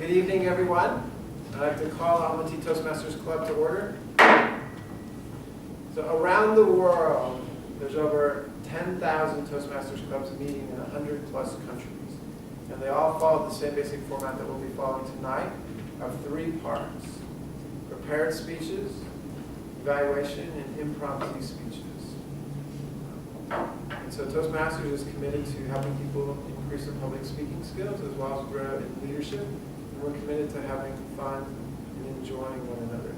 Good evening, everyone. I'd like to call ALMATY TOASTMASTERS Club to order. So around the world, there's over 10,000 Toastmasters clubs meeting in 100 plus countries. And they all follow the same basic format that we'll be following tonight of 3 parts: prepared speeches, evaluation, and impromptu speeches. And so Toastmasters is committed to helping people increase their public speaking skills as well as grow in leadership. And we're committed to having fun and enjoying one another.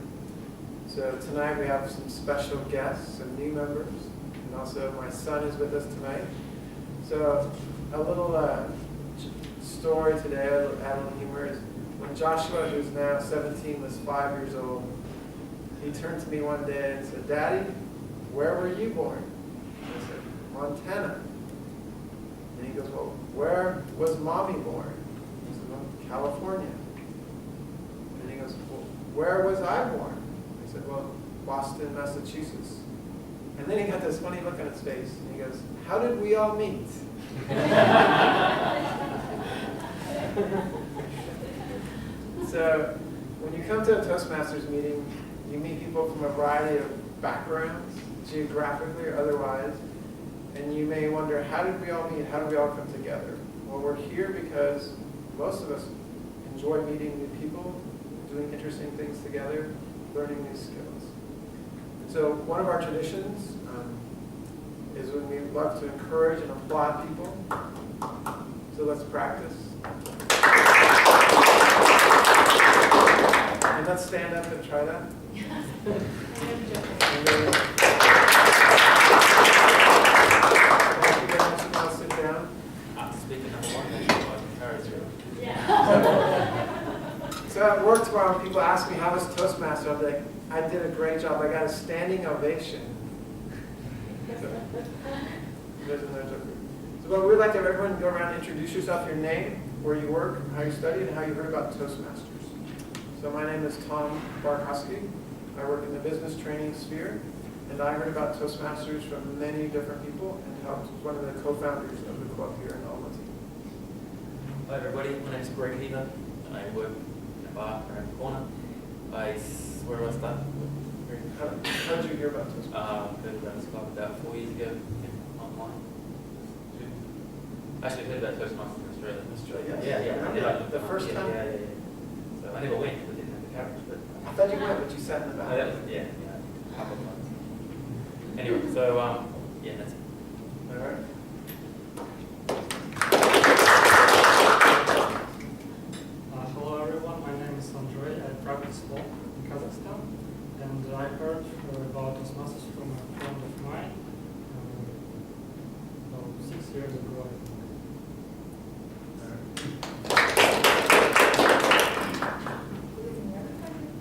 So tonight we have some special guests, some new members, and also my son is with us tonight. So a little story today, a little humor is when Joshua, who's now 17, was 5 years old, he turned to me one day and said, "Daddy, where were you born?" I said, "Montana." And he goes, "Well, where was Mommy born?" I said, "Well, California." And he goes, "Well, where was I born?" I said, "Well, Boston, Massachusetts." And then he got this funny look on his face, and he goes, "How did we all meet?" So when you come to a Toastmasters meeting, you meet people from a variety of backgrounds, geographically or otherwise, and you may wonder, how did we all meet? How did we all come together? Well, we're here because most of us enjoy meeting new people, doing interesting things together, learning new skills. And so one of our traditions is when we love to encourage and applaud people. So let's practice. And let's stand up and try that. And then, I'll sit down. Speaking of one, I encourage you. So at work tomorrow, when people ask me how was Toastmaster, I'll be like, "I did a great job. I got a standing ovation." So what we'd like to have everyone go around and introduce yourself, your name, where you work, how you study, and how you heard about Toastmasters. So my name is Tom Barkowski. I work in the business training sphere, and I heard about Toastmasters from many different people and helped one of the co-founders of the club here in ALMATY. Hi everybody, my name is Greg Heather, and I work in a bar around the corner. Where do I start? How did you hear about Toastmasters? I heard about this club about 4 years ago online. Actually heard about Toastmasters in Australia. Yeah. Remember the first time? Yeah. So I never went because I didn't have the courage, but I thought you went, but you sat in the back. that was, yeah, a couple of months. Anyway, so yeah, that's it. All right. Hello everyone, my name is Andrei. I practice law in Kazakhstan, and I heard about Toastmasters from a friend of mine 6 years ago.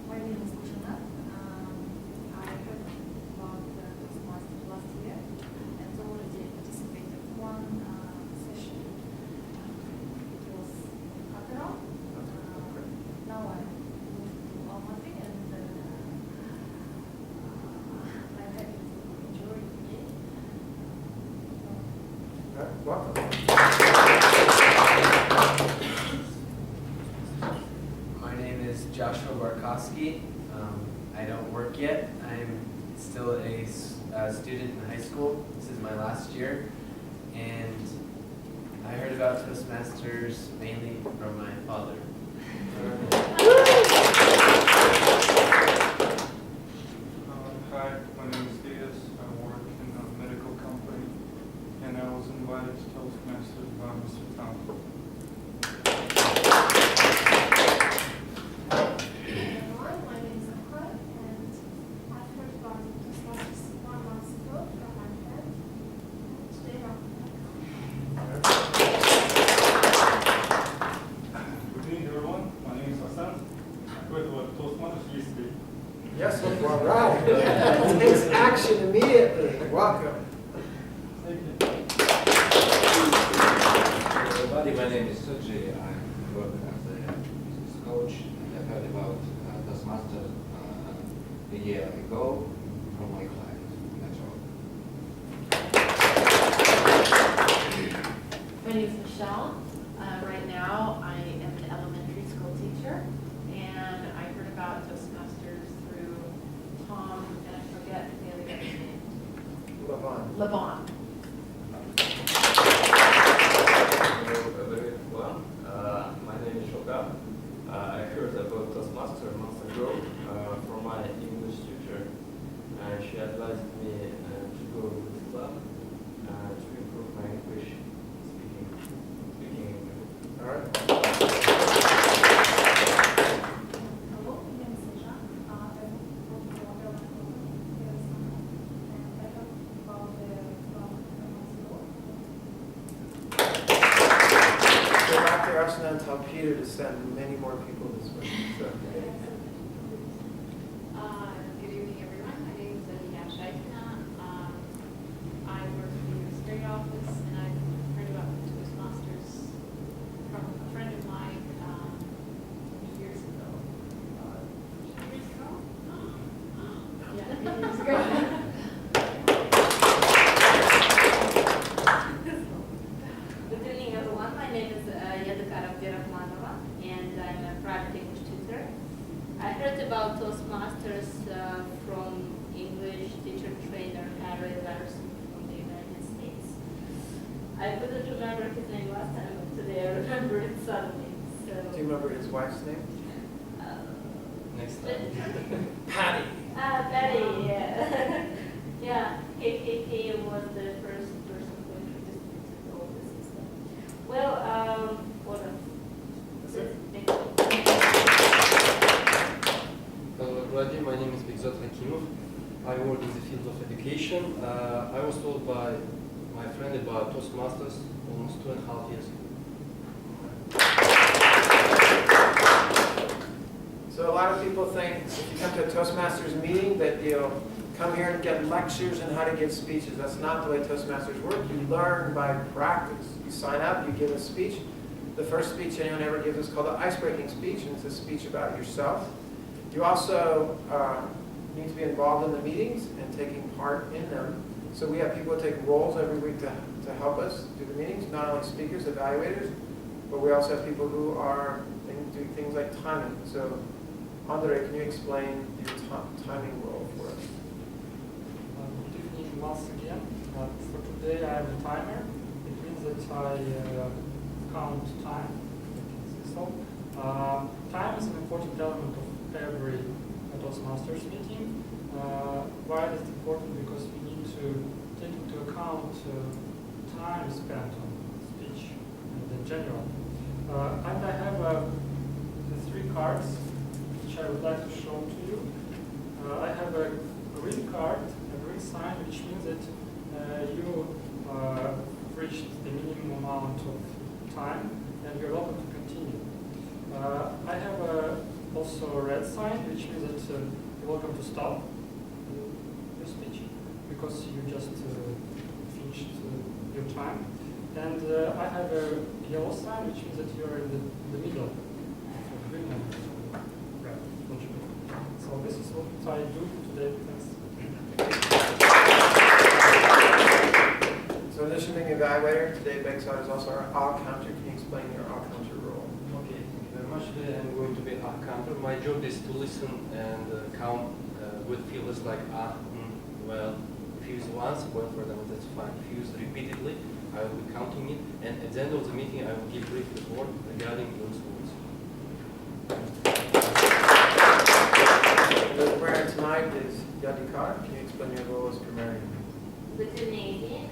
My name is Lushana. I heard about Toastmasters last year and already participated in one session. It was Qatar. Now I moved to Almaty and I'm happy to enjoy it today. All right. Welcome. My name is Joshua Barkowski. I don't work yet. I'm still a student in high school. This is my last year. And I heard about Toastmasters mainly from my father. Hi, my name is Diaz. I work in a medical company, and I was invited to Toastmasters by Mr. Tom. Everyone, my name is Akra, and I heard about Toastmasters 1 month ago from my friend. Today Good evening, everyone. My name is Hassan. I heard about Toastmasters yesterday. Yes, all right. Takes action immediately. Welcome. Thank you. Everybody, my name is Suji. I work as a business coach. I heard about Toastmasters a year ago from my client. That's all. My name is Michelle. Right now, I am an elementary school teacher. Levon. Hello everyone, my name is Shoka. I heard about Toastmaster months ago from my English teacher, and she advised me to go to this club to improve my English speaking English. All right. Hello, my name is Sasha. I'm from the Hotel and I heard about the club Go back to Arsenal and tell Peter to send many more people this way. So. Good evening, everyone. My name is Alina Shaikina. I work in the state office, and I heard about the Toastmasters from a friend of mine 2 years ago. 2 years ago? Yeah, 2 years ago. Good evening, everyone. My name is Yadakara Abdirahmanova, and I'm a private English tutor. I heard about Toastmasters from English teacher trainer Harry Larson from the United States. I couldn't remember his name last time, but today I remember it suddenly. So, Do you remember his wife's name? Next time. Patty. Betty, yeah. Yeah, he was the first person who introduced me to all this system. Well, what else? That's it. Thank you. Hello everybody, my name is Begzat Hakimov. I work in the field of education. I was told by my friend about Toastmasters almost 2.5 years ago. So a lot of people think if you come to a Toastmasters meeting that you'll come here and get lectures on how to give speeches. That's not the way Toastmasters work. You learn by practice. You sign up, you give a speech. The first speech anyone ever gives is called an ice-breaking speech, and it's a speech about yourself. You also need to be involved in the meetings and taking part in them. So we have people who take roles every week to help us do the meetings, not only speakers, evaluators, but we also have people who are doing things like timing. So Andre, can you explain your timing role for us? Good evening once again. For today I have a timer. It means that I count time. So, time is an important element of every Toastmasters meeting. Why is it important? Because we need to take into account time spent on speech and in general. And I have the 3 cards which I would like to show to you. I have a green card, a green sign, which means that you reached the minimum amount of time and you're welcome to continue. I have also a red sign, which means that you're welcome to stop your speech because you just finished your time. And I have a yellow sign, which means that you're in the middle of green and red. So this is what I do today. Thanks. So in addition to being an evaluator, today Begzat is also our all-counter. Can you explain your all-counter role? Okay, thank you very much. Today I'm going to be a counter. My job is to listen and count with feelers like well. If you use once, well, for them that's fine. If you use repeatedly, I will be counting it, and at the end of the meeting, I will give brief report regarding those words. The grammarian tonight is Yadikar. Can you explain your role as grammarian? Good evening.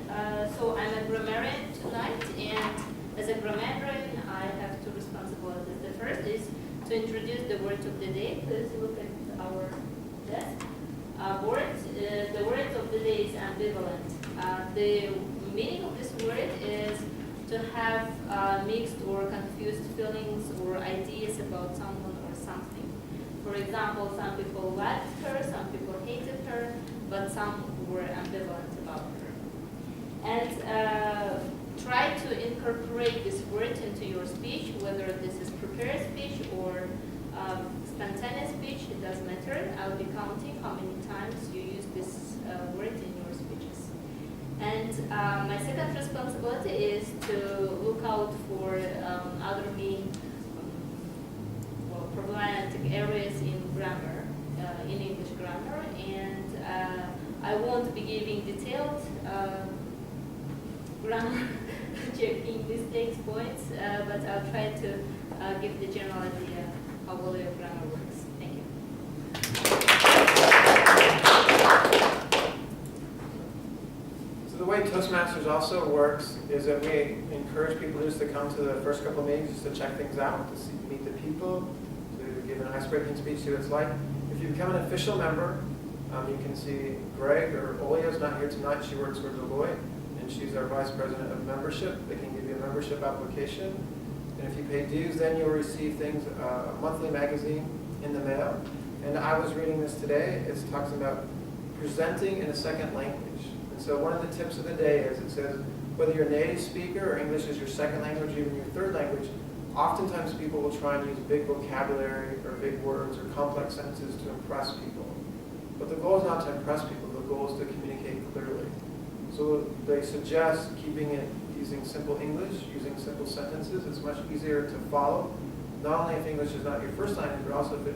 So I'm a grammarian tonight, and as a grammarian, I have 2 responsibilities. The first is to introduce the word of the day. Please look at our desk. The word of the day is ambivalent. The meaning of this word is to have mixed or confused feelings or ideas about someone or something. For example, some people liked her, some people hated her, but some were ambivalent about her. And try to incorporate this word into your speech, whether this is prepared speech or spontaneous speech, it doesn't matter. I'll be counting how many times you use this word in your speeches. And my second responsibility is to look out for other main problematic areas in grammar, in English grammar, and I won't be giving detailed grammar checking mistakes points, but I'll try to give the general idea how well your grammar works. Thank you. So the way Toastmasters also works is that we encourage people just to come to the first couple of meetings just to check things out, to meet the people, to give an ice-breaking speech, see what it's like. If you become an official member, you can see Greg, or Olia's not here tonight, she works for Deloitte, and she's our Vice President of Membership. They can give you a membership application. And if you pay dues, then you'll receive things, a monthly magazine in the mail. And I was reading this today. It talks about presenting in a second language. And so one of the tips of the day is it says, whether you're a native speaker or English is your second language, or even your third language, oftentimes people will try and use big vocabulary or big words or complex sentences to impress people. But the goal is not to impress people. The goal is to communicate clearly. So they suggest keeping it using simple English, using simple sentences. It's much easier to follow. Not only if English is not your first language, but also if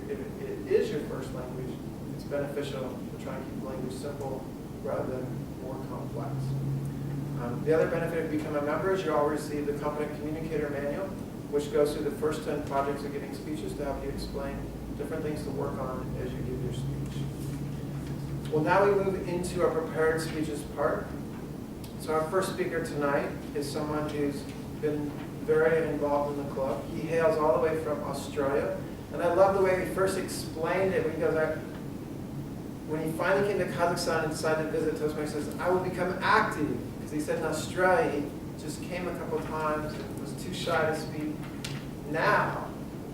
it is your first language, it's beneficial to try and keep the language simple rather than more complex. The other benefit of becoming a member is you'll all receive the Competent Communicator Manual, which goes through the first 10 projects of giving speeches to help you explain different things to work on as you give your speech. Well, now we move into our prepared speeches part. So our first speaker tonight is someone who's been very involved in the club. He hails all the way from Australia. And I love the way he first explained it when he goes, when he finally came to Kazakhstan and decided to visit Toastmasters, he says, I will become active. Because he said in Australia, he just came a couple times and was too shy to speak. Now,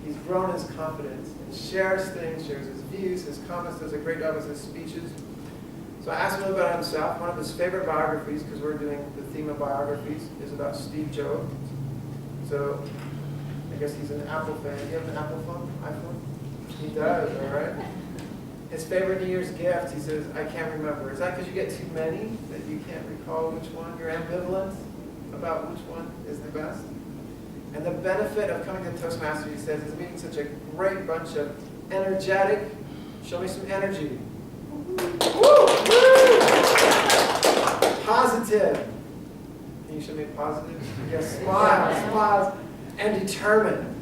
he's grown his confidence and shares things, shares his views, his comments, does a great job with his speeches. So I asked him about himself. One of his favorite biographies, because we're doing the theme of biographies, is about Steve Jobs. So I guess he's an Apple fan. Do you have an Apple phone, iPhone? He does, all right. His favorite New Year's gift, he says, I can't remember. Is that because you get too many that you can't recall which one? You're ambivalent about which one is the best? And the benefit of coming to Toastmasters, he says, is meeting such a great bunch of energetic, show me some energy. Woo! Positive. Can you show me positive? Yes, smiles, and determined.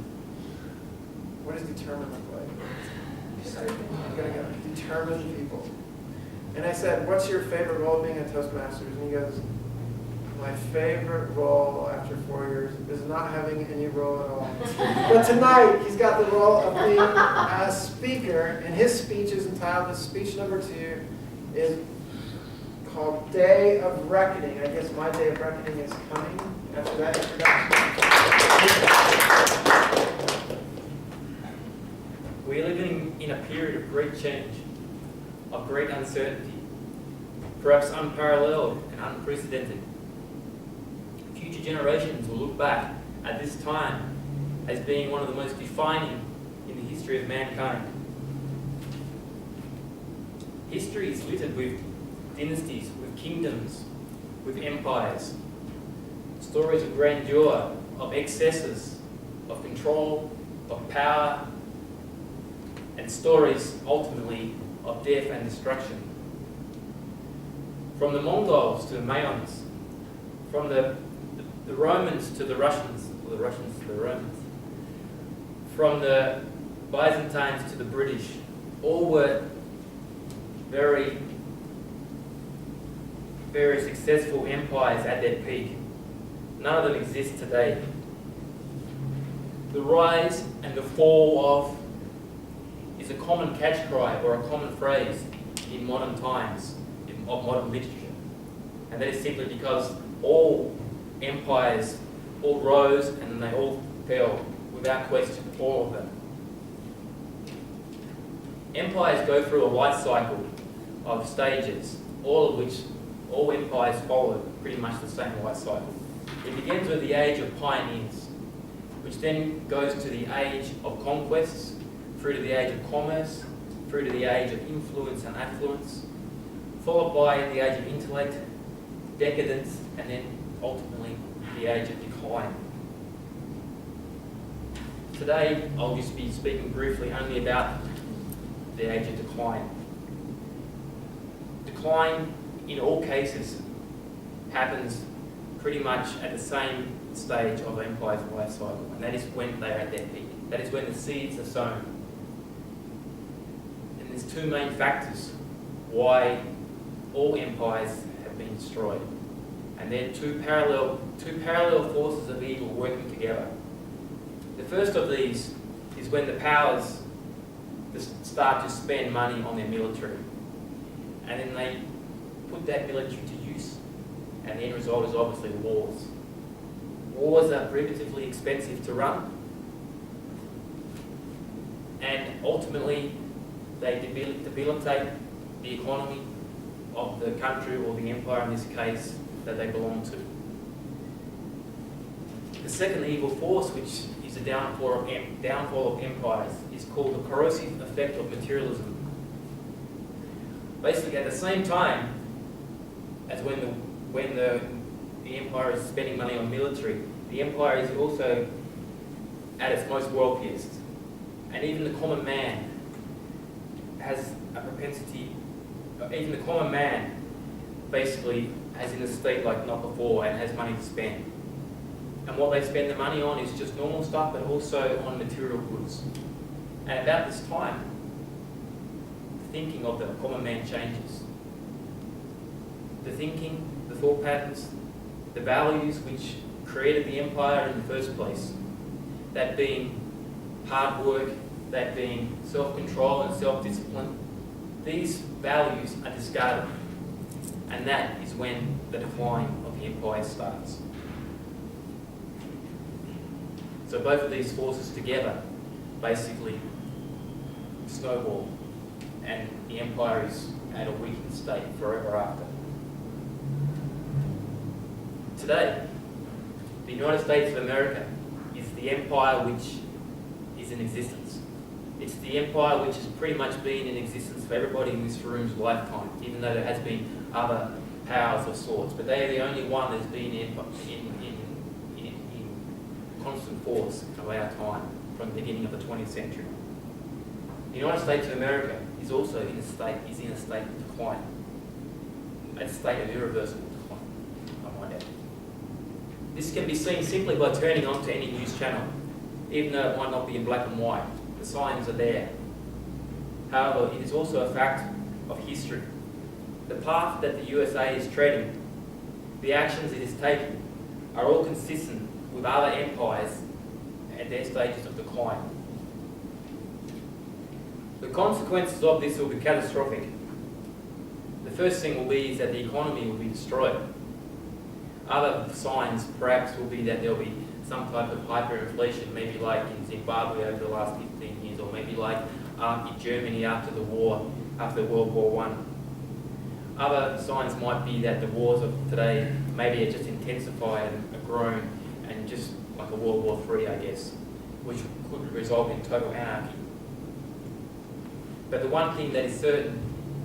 What does determined look like? I'm gonna go. Determined people. And I said, what's your favorite role being a Toastmasters? And he goes, my favorite role after 4 years is not having any role at all. But tonight, he's got the role of being a speaker, and his speech is entitled, speech number 2 is called Day of Reckoning. I guess my day of reckoning is coming after that introduction. We are living in a period of great change, of great uncertainty, perhaps unparalleled and unprecedented. Future generations will look back at this time as being one of the most defining in the history of mankind. History is littered with dynasties, with kingdoms, with empires, stories of grandeur, of excesses, of control, of power, and stories, ultimately, of death and destruction. From the Mongols to the Mayans, from the Romans to the Russians, or the Russians to the Romans, from the Byzantines to the British, all were very, very successful empires at their peak. None of them exist today. The rise and the fall of is a common catch cry or a common phrase in modern times, of modern literature. And that is simply because all empires all rose and they all fell, without question, all of them. Empires go through a life cycle of stages, all empires follow pretty much the same life cycle. It begins with the age of pioneers, which then goes to the age of conquests, through to the age of commerce, through to the age of influence and affluence, followed by the age of intellect, decadence, and then ultimately the age of decline. Today, I'll just be speaking briefly only about the age of decline. decline in all cases happens pretty much at the same stage of the empire's life cycle, and that is when they are at their peak. That is when the seeds are sown. And there's two main factors why all empires have been destroyed. And they're two parallel forces of evil working together. The first of these is when the powers start to spend money on their military. And then they put that military to use. And the end result is obviously wars. Wars are prohibitively expensive to run. And ultimately, they debilitate the economy of the country, or the empire in this case, that they belong to. The second evil force, which is the downfall of empires, is called the corrosive effect of materialism. Basically, at the same time as when the empire is spending money on military, the empire is also at its most wealthiest. And even the common man has a propensity, even the common man basically is in a state like not before and has money to spend. And what they spend the money on is just normal stuff, but also on material goods. And about this time, the thinking of the common man changes. The thinking, the thought patterns, the values which created the empire in the first place, that being hard work, that being self-control and self-discipline, these values are discarded. And that is when the decline of the empire starts. So both of these forces together basically snowball, and the empire is at a weakened state forever after. Today, the United States of America is the empire which is in existence. It's the empire which has pretty much been in existence for everybody in this room's lifetime, even though there has been other powers of sorts. But they are the only one that's been in constant force of our time from the beginning of the 20th century. The United States of America is also in a state of decline, a state of irreversible decline, I might add. This can be seen simply by turning on to any news channel, even though it might not be in black and white. The signs are there. However, it is also a fact of history. The path that the USA is treading, the actions it is taking, are all consistent with other empires at their stages of decline. The consequences of this will be catastrophic. The first thing will be is that the economy will be destroyed. Other signs perhaps will be that there will be some type of hyperinflation, maybe like in Zimbabwe over the last 15 years, or maybe like in Germany after the war, after World War I. Other signs might be that the wars of today maybe are just intensified and grown, and just like a World War III, I guess, which could result in total anarchy. But the one thing that is certain,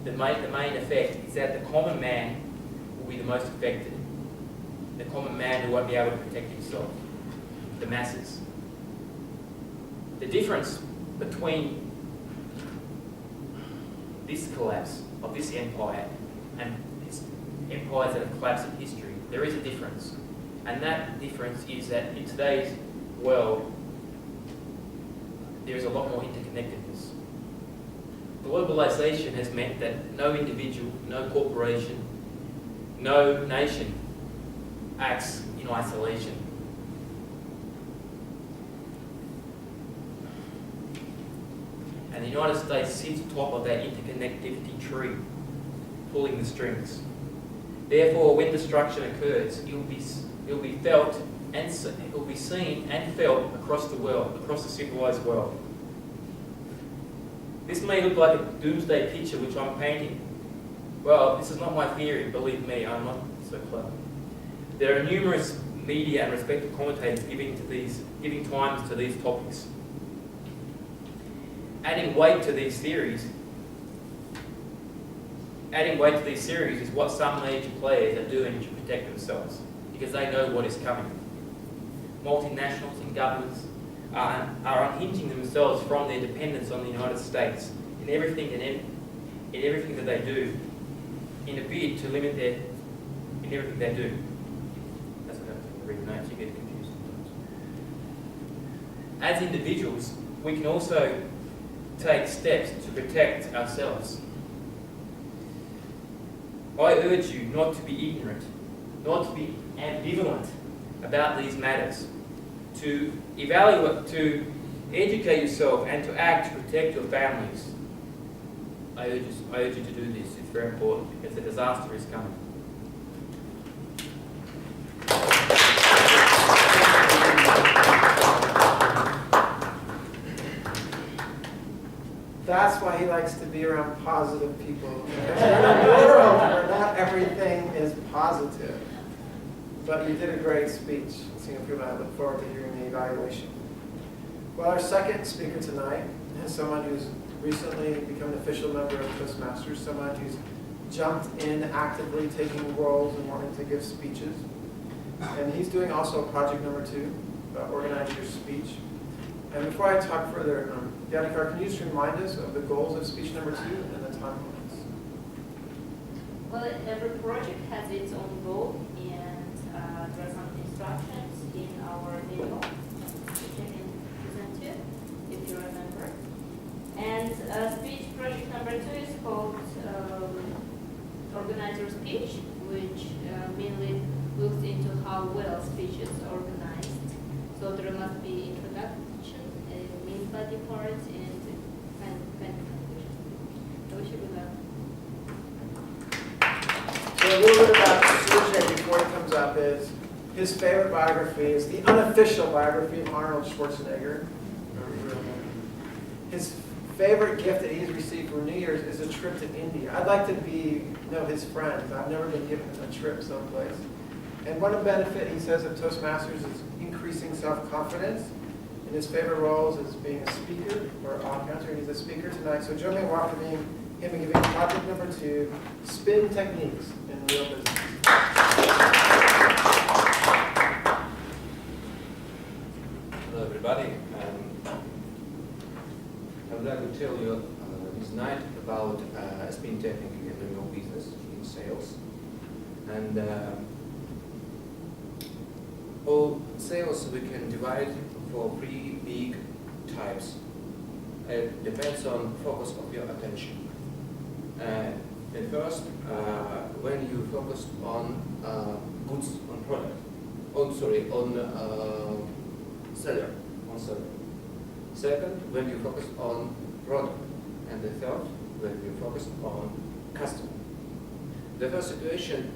the main effect, is that the common man will be the most affected. The common man who won't be able to protect himself. The masses. The difference between this collapse of this empire and empires that have collapsed in history, there is a difference. And that difference is that in today's world, there is a lot more interconnectedness. Globalization has meant that no individual, no corporation, no nation acts in isolation. And the United States sits atop of that interconnectivity tree, pulling the strings. Therefore, when destruction occurs, it will be felt and it will be seen and felt across the world, across the civilized world. This may look like a doomsday picture which I'm painting. Well, this is not my theory, believe me, I'm not so clever. There are numerous media and respected commentators giving times to these topics. Adding weight to these theories is what some major players are doing to protect themselves, because they know what is coming. Multinationals and governments are unhinging themselves from their dependence on the United States in everything that they do. in a bid to limit their in everything they do. That's what I have to read notes, you get confused sometimes. As individuals, we can also take steps to protect ourselves. I urge you not to be ignorant, not to be ambivalent about these matters, to evaluate, to educate yourself and to act to protect your families. I urge you to do this. It's very important because the disaster is coming. That's why he likes to be around positive people. Because we're in a world where not everything is positive. But you did a great speech, Singapore, and I look forward to hearing the evaluation. Well, our second speaker tonight is someone who's recently become an official member of Toastmasters, someone who's jumped in actively taking roles and wanting to give speeches. And he's doing also project number 2, Organize Your Speech. And before I talk further, Yadikar, can you just remind us of the goals of speech number 2 and the timelines? Well, every project has its own goal, and there are some instructions in our manual, which I can present to you, if you remember. And speech project number 2 is called Organize Your Speech, which mainly looks into how well speech is organized. So there must be introduction, main body parts, and kind of conclusion. So we should do that. So a little bit about Sergey before he comes up is his favorite biography is the unofficial biography of Arnold Schwarzenegger. His favorite gift that he's received for New Year's is a trip to India. I'd like to know his friends. I've never been given a trip someplace. And one benefit, he says, of Toastmasters is increasing self-confidence. And his favorite roles is being a speaker or off-counter. He's a speaker tonight. So join me in welcoming him and giving project number 2, Spin Techniques in Real Business. Hello everybody. I would like to tell you this night about a spin technique in the real business, in sales. And all sales we can divide for 3 big types. It depends on focus of your attention. At first, when you focus on goods, on product, on seller. Second, when you focus on product. And the third, when you focus on customer. The first situation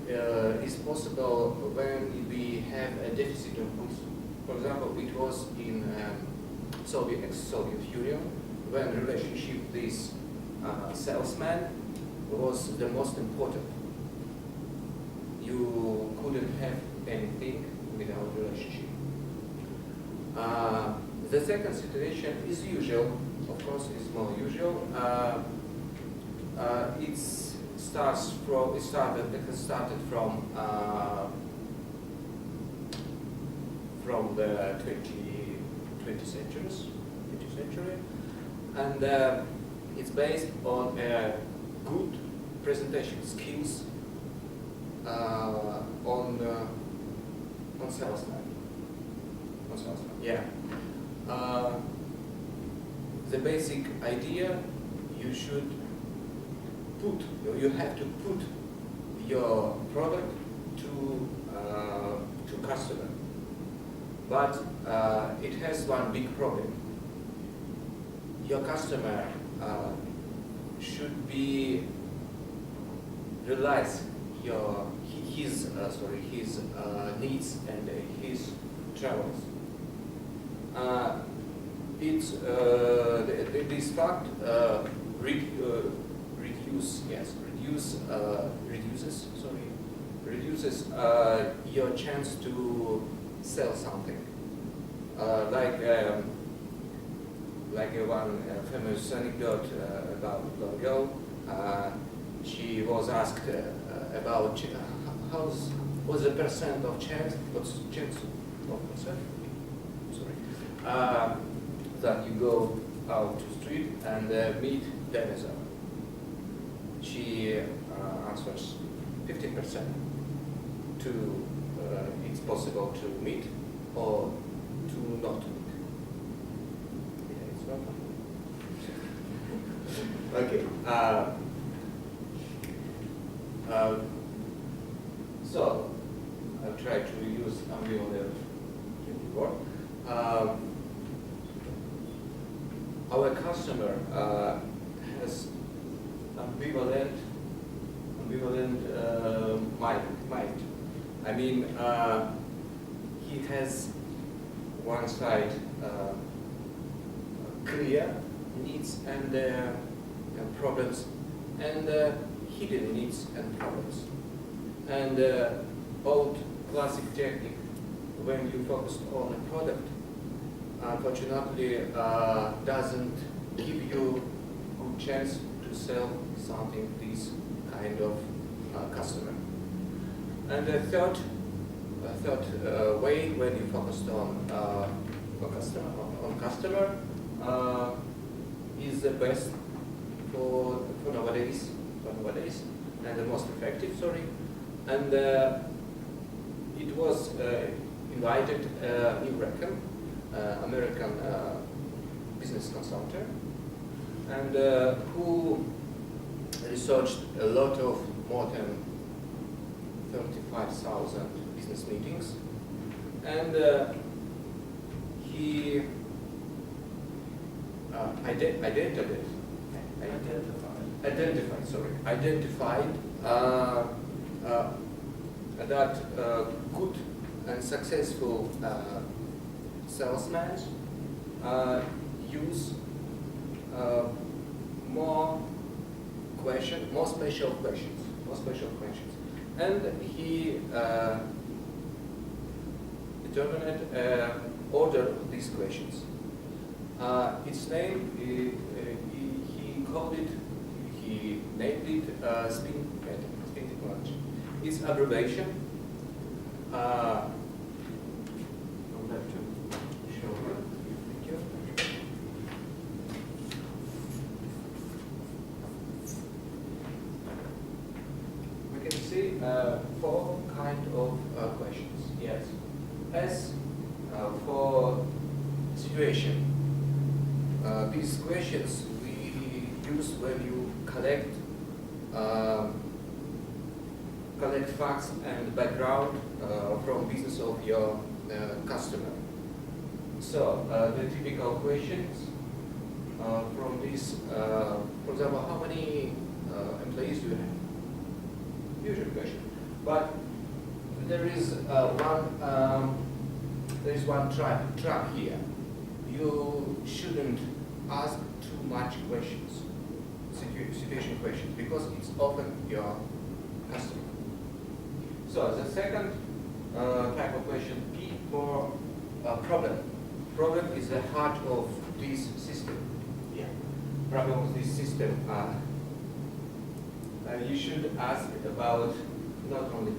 is possible when we have a deficit of goods. For example, it was in ex-Soviet Union when relationship with this salesman was the most important. You couldn't have anything without relationship. The second situation is usual, of course, it's more usual. It started from the 20th century, and it's based on good presentation skills on salesman. Yeah. The basic idea, you have to put your product to customer, but it has one big problem. Your customer should be realize his needs and his travels. This fact reduces your chance to sell something. Like one famous anecdote about a girl. She was asked about what's the percent of chance? What's the chance of percent? Sorry. That you go out to street and meet dinosaur. she answers 50% to it's possible to meet or to not meet. Yeah, it's not okay. So I'll try to use ambivalent word. Our customer has ambivalent mind. I mean, he has one side clear needs and problems, and hidden needs and problems. And old classic technique, when you focus on a product, unfortunately doesn't give you a good chance to sell something this kind of customer. And the third way, when you focused on customer, is the best for nowadays, and the most effective. Sorry, and it was invited Neil Rackham, American business consultant, and who researched a lot of more than 35,000 business meetings, and he identified that good and successful salesmen use more special questions, and he determined order of these questions. Its name, he named it spin technology. Its abbreviation. I would like to show you. Thank you. We can see four kind of questions. Yes. S for situation. These questions we use when you collect facts and background from business of your customer. So the typical questions from this, for example, how many employees do you have? Usual question, but there is one trap here. You shouldn't ask too much questions, situation questions, because it's often your customer. So the second type of question, P for problem. Problem is the heart of this system. Yeah. Problem of this system. You should ask about not only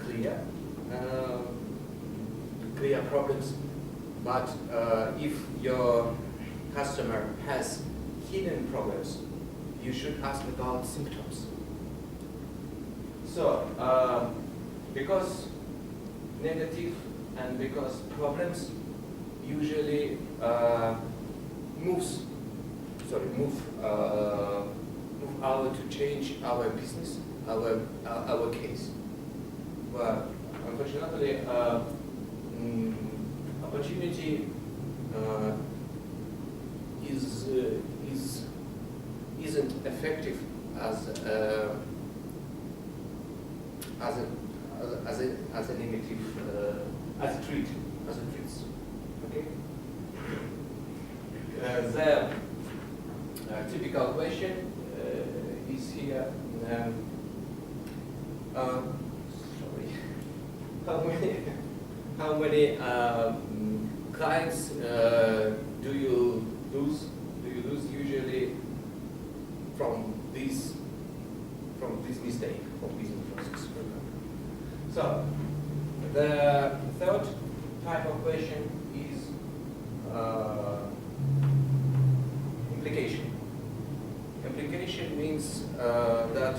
clear problems, but if your customer has hidden problems, you should ask about symptoms. So, because negative and because problems usually move our to change our business, our case. But unfortunately, opportunity isn't effective as a negative as a treat. Okay. The typical question is here. Sorry. How many clients do you lose usually from this mistake of business process? So the third type of question is implication. Implication means that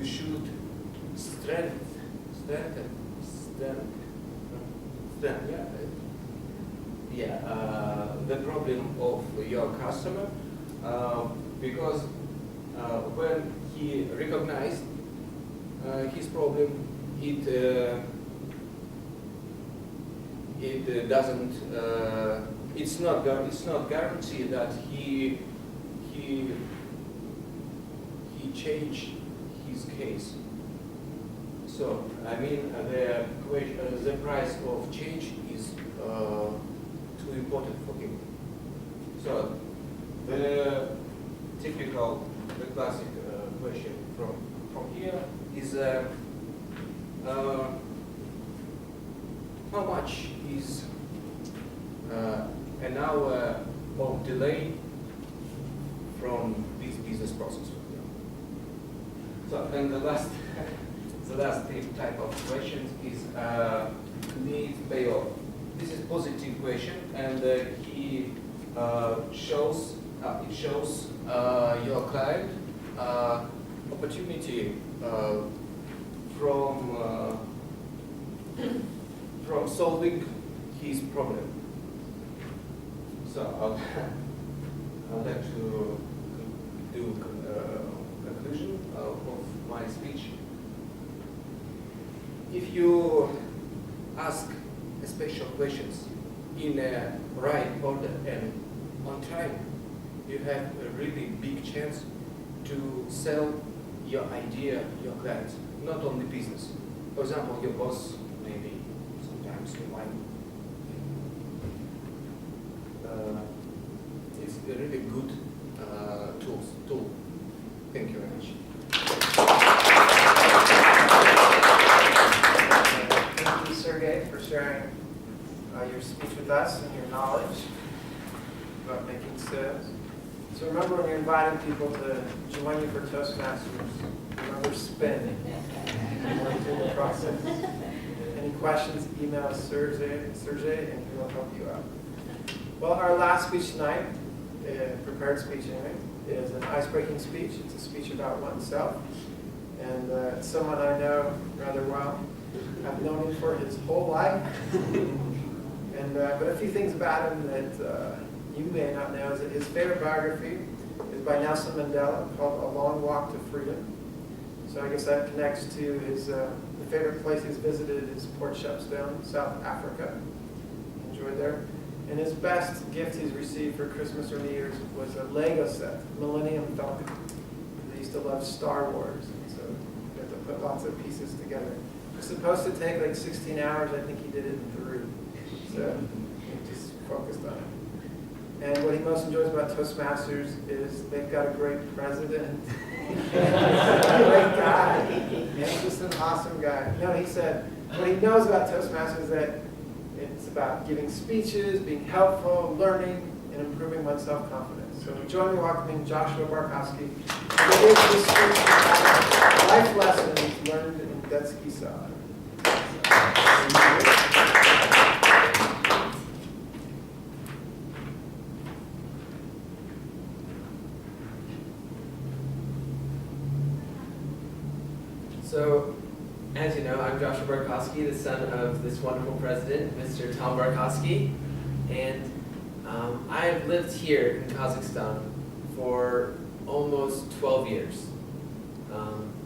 you should strengthen, the problem of your customer, because when he recognized his problem, it doesn't. It's not guaranteed that he changed his case. So I mean the price of change is too important for him. So the classic question from here is how much is an hour of delay from this business process? So and the last type of questions is need payoff. This is positive question, and he shows your client opportunity from solving his problem. So I'll have to do conclusion of my speech. If you ask special questions in a right order and on time, you have a really big chance to sell your idea, your clients, not only business. For example, your boss maybe sometimes you might. It's a really good tool. Thank you very much. Thank you, Sergey, for sharing your speech with us and your knowledge about making sales. So remember, when you're inviting people to join you for Toastmasters, remember spin through the process. Any questions, email Sergey and he will help you out. Well, our last speech tonight, prepared speech anyway, is an ice-breaking speech. It's a speech about oneself. And it's someone I know rather well. I've known him for his whole life. And but a few things about him that you may not know is that his favorite biography is by Nelson Mandela, called A Long Walk to Freedom. So I guess that connects to his the favorite place he's visited is Port Shepstone, South Africa. He enjoyed there. And his best gift he's received for Christmas or New Year's was a Lego set, Millennium Falcon. They used to love Star Wars, and so you have to put lots of pieces together. It's supposed to take like 16 hours. I think he did it in 3. So he just focused on it. And what he most enjoys about Toastmasters is they've got a great president. He's a great guy. He's just an awesome guy. No, he said what he knows about Toastmasters is that it's about giving speeches, being helpful, learning, and improving one's self-confidence. So join me in welcoming Joshua Barkowski. He gives this speech about life lessons learned in Detsky Sad. So, as you know, I'm Joshua Barkowski, the son of this wonderful president, Mr. Tom Barkowski, and I've lived here in Kazakhstan for almost 12 years.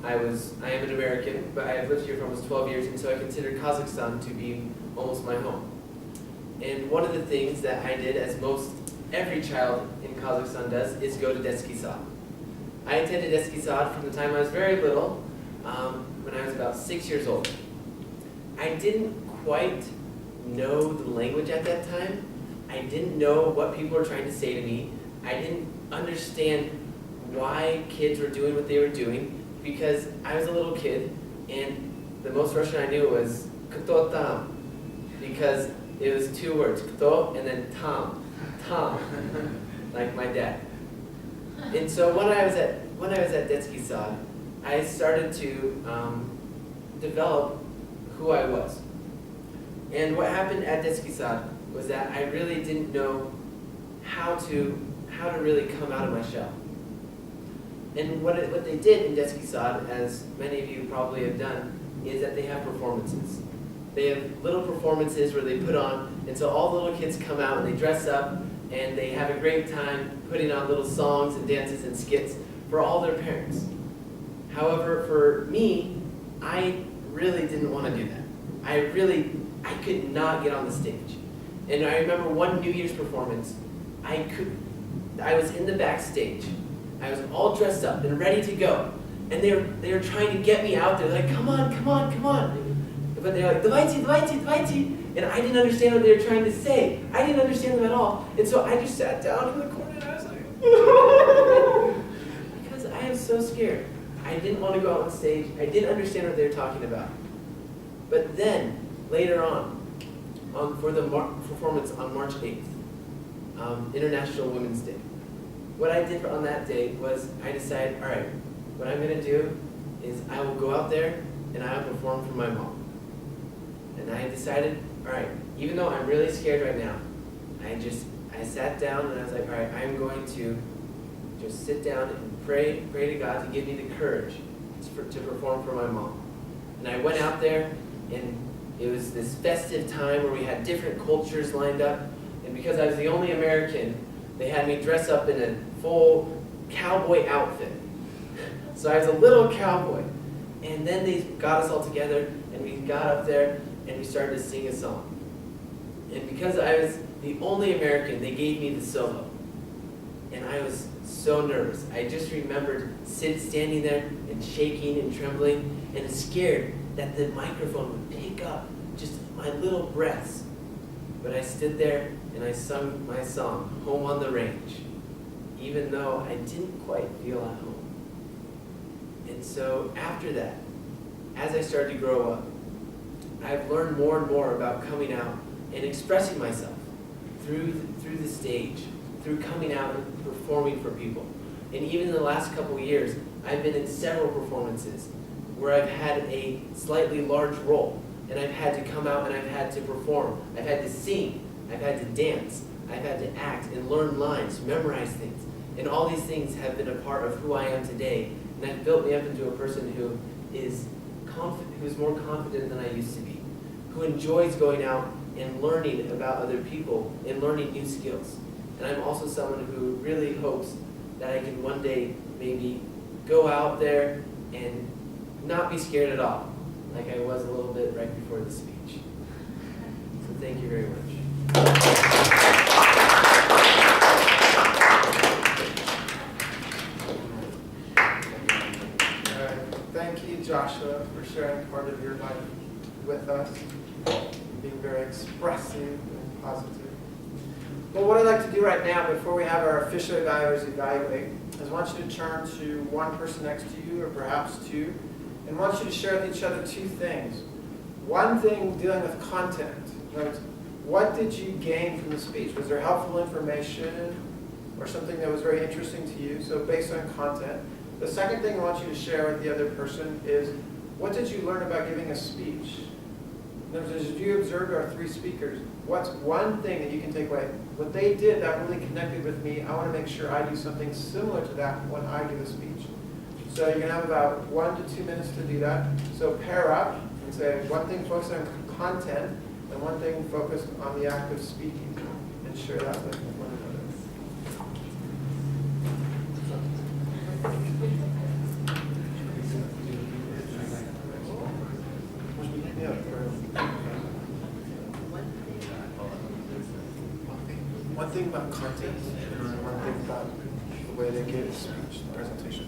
I am an American, but I have lived here for almost 12 years, and so I consider Kazakhstan to be almost my home. And one of the things that I did, as most every child in Kazakhstan does, is go to Detsky Sad. I attended Detsky Sad from the time I was very little, when I was about 6 years old. I didn't quite know the language at that time. I didn't know what people were trying to say to me. I didn't understand why kids were doing what they were doing, because I was a little kid, and the most Russian I knew was "Kto tam," because it was 2 words, "Kto" and then "tam," like my dad. And so when I was at Detsky Sad, I started to develop who I was. And what happened at Detsky Sad was that I really didn't know how to really come out of my shell. And what they did in Deskisad, as many of you probably have done, is that they have performances. They have little performances where they put on, and so all the little kids come out and they dress up and they have a great time putting on little songs and dances and skits for all their parents. However, for me, I really didn't want to do that. I could not get on the stage. And I remember one New Year's performance, I was in the backstage. I was all dressed up and ready to go. And they were trying to get me out there, like, come on, come on, come on. But they're like, давайте, давайте, давайте. And I didn't understand what they were trying to say. I didn't understand them at all. And so I just sat down in the corner and I was like, because I am so scared. I didn't want to go out on stage. I didn't understand what they were talking about. But then, later on for the performance on March 8th, International Women's Day, what I did on that day was I decided, all right, what I'm going to do is I will go out there and I will perform for my mom. And I decided, all right, even though I'm really scared right now, I sat down and I was like, all right, I'm going to just sit down and pray to God to give me the courage to perform for my mom. And I went out there, and it was this festive time where we had different cultures lined up. And because I was the only American, they had me dress up in a full cowboy outfit. So I was a little cowboy. And then they got us all together, and we got up there, and we started to sing a song. And because I was the only American, they gave me the solo. And I was so nervous. I just remembered standing there and shaking and trembling and scared that the microphone would pick up just my little breaths. But I stood there and I sung my song, Home on the Range, even though I didn't quite feel at home. And so after that, as I started to grow up, I've learned more and more about coming out and expressing myself through the stage, through coming out and performing for people. And even in the last couple of years, I've been in several performances where I've had a slightly large role, and I've had to come out and I've had to perform. I've had to sing, I've had to dance, I've had to act and learn lines, memorize things. And all these things have been a part of who I am today, and have built me up into a person who is who's more confident than I used to be, who enjoys going out and learning about other people and learning new skills. And I'm also someone who really hopes that I can one day maybe go out there and not be scared at all, like I was a little bit right before the speech. So thank you very much. Thank you, Joshua, for sharing part of your life with us, being very expressive and positive. Well, what I'd like to do right now, before we have our official evaluators evaluate, is I want you to turn to one person next to you, or perhaps two, and I want you to share with each other two things. One thing dealing with content. In other words, what did you gain from the speech? Was there helpful information or something that was very interesting to you? So based on content. The second thing I want you to share with the other person is, what did you learn about giving a speech? In other words, as you observed our three speakers, what's one thing that you can take away? What they did that really connected with me, I want to make sure I do something similar to that when I give a speech. So you're going to have about 1 to 2 minutes to do that. So pair up and say one thing focused on content and one thing focused on the act of speaking, and share that with one another. One thing about content, and one thing about the way they give speech, the presentation.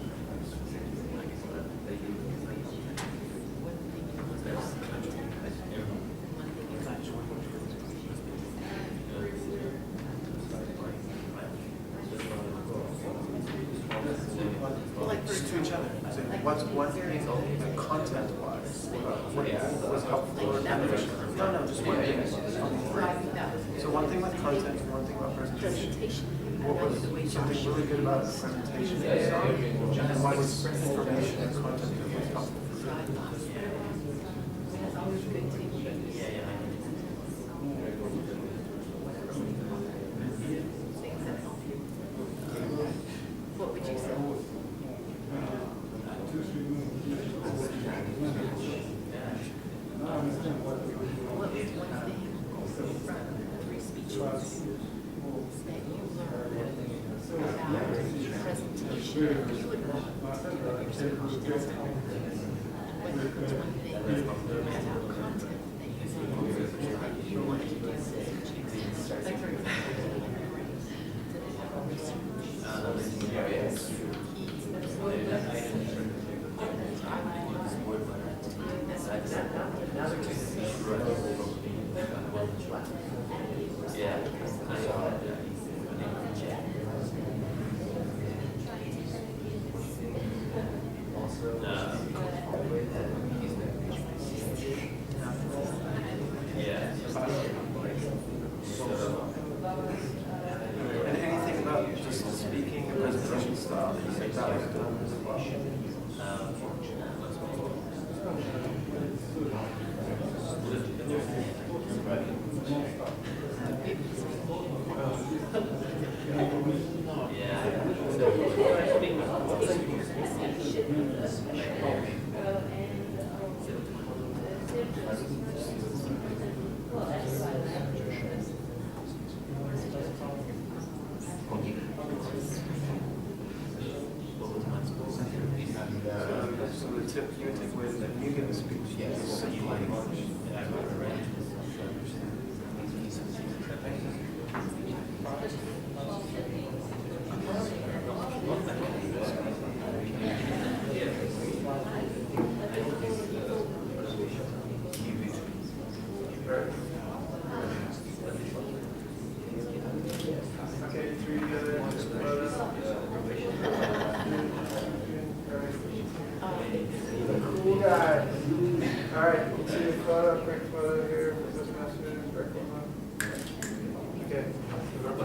Just to each other. So what's one thing that content-wise what was helpful or beneficial? No, just one thing. So one thing with content and one thing about presentation. What was something really good about the presentation that you saw? And what was information and content that was helpful for you? What would you say? presentation, you would want to questions on whether it's one thing about content that you think you want to do like for And anything about just speaking and presentation style that you think that was done as well? So the tip you would take away is that you give a speech, you see language. Okay, three together. Cool guy. All right, you can see the photo, quick photo here for Toastmasters. Very cool. Okay,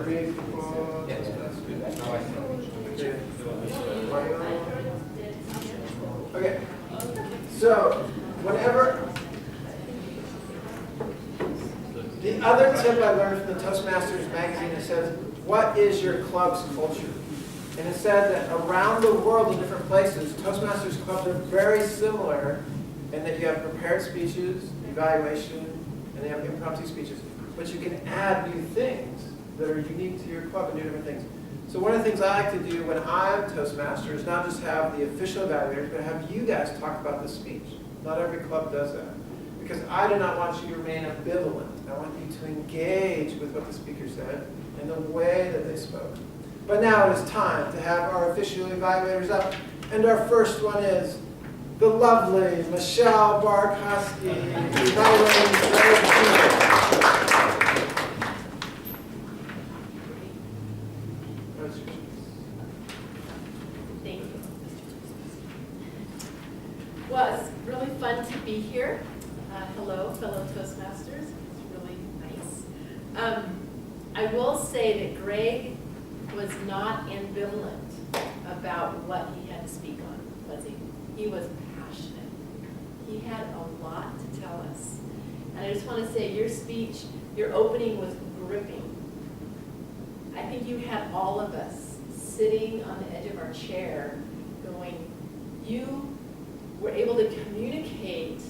three people. Okay, so whenever the other tip I learned from the Toastmasters magazine, it says, what is your club's culture? And it said that around the world in different places, Toastmasters clubs are very similar in that you have prepared speeches, evaluation, and they have impromptu speeches. But you can add new things that are unique to your club and do different things. So one of the things I like to do when I'm Toastmaster is not just have the official evaluators, but have you guys talk about the speech. Not every club does that. Because I do not want you to remain ambivalent. I want you to engage with what the speaker said and the way that they spoke. But now it is time to have our official evaluators up. And our first one is the lovely Michelle Barkowski, evaluating Greg. Thank you. Well, it's really fun to be here. Hello, fellow Toastmasters. It's really nice. I will say that Greg was not ambivalent about what he had to speak on, was he? He was passionate. He had a lot to tell us. And I just want to say, your speech, your opening was gripping. I think you had all of us sitting on the edge of our chair going, you were able to communicate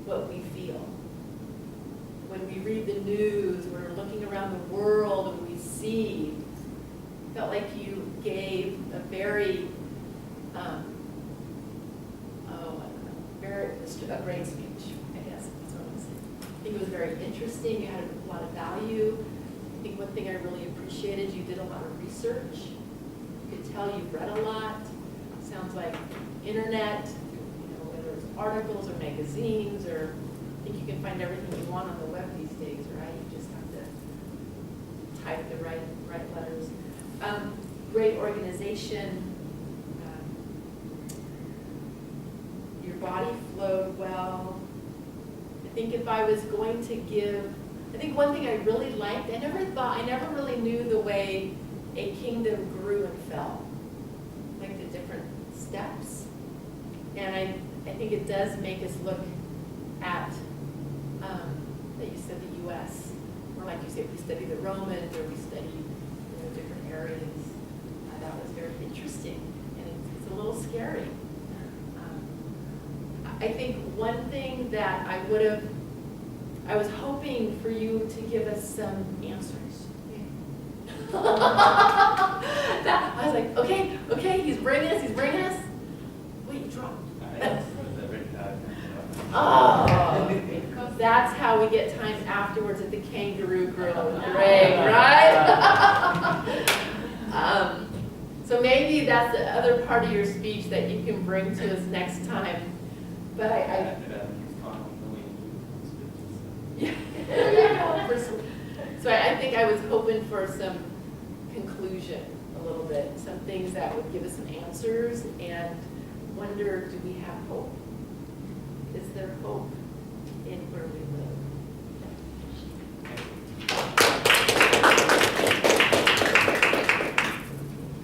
what we feel. When we read the news, we're looking around the world and we see, felt like you gave a very, a great speech, I guess, that's what I'm saying. I think it was very interesting, you had a lot of value. I think one thing I really appreciated, you did a lot of research. You could tell you read a lot. Sounds like internet, whether it's articles or magazines, or I think you can find everything you want on the web these days, right? You just have to type the right letters. Great organization. Your body flowed well. I think if I was going to give, I think one thing I really liked, I never really knew the way a kingdom grew and fell, like the different steps. And I think it does make us look at, that you said the U.S., or like you said, we study the Romans, or we study different areas. That was very interesting, and it's a little scary. I think one thing that I was hoping for you to give us some answers. I was like, okay, he's bringing us. Wait, you dropped. Oh, that's how we get time afterwards at the Kangaroo Grill with Greg, right? So maybe that's the other part of your speech that you can bring to us next time. But yeah, there you go. So I think I was hoping for some conclusion a little bit, some things that would give us some answers and wonder, do we have hope? Is there hope in where we live?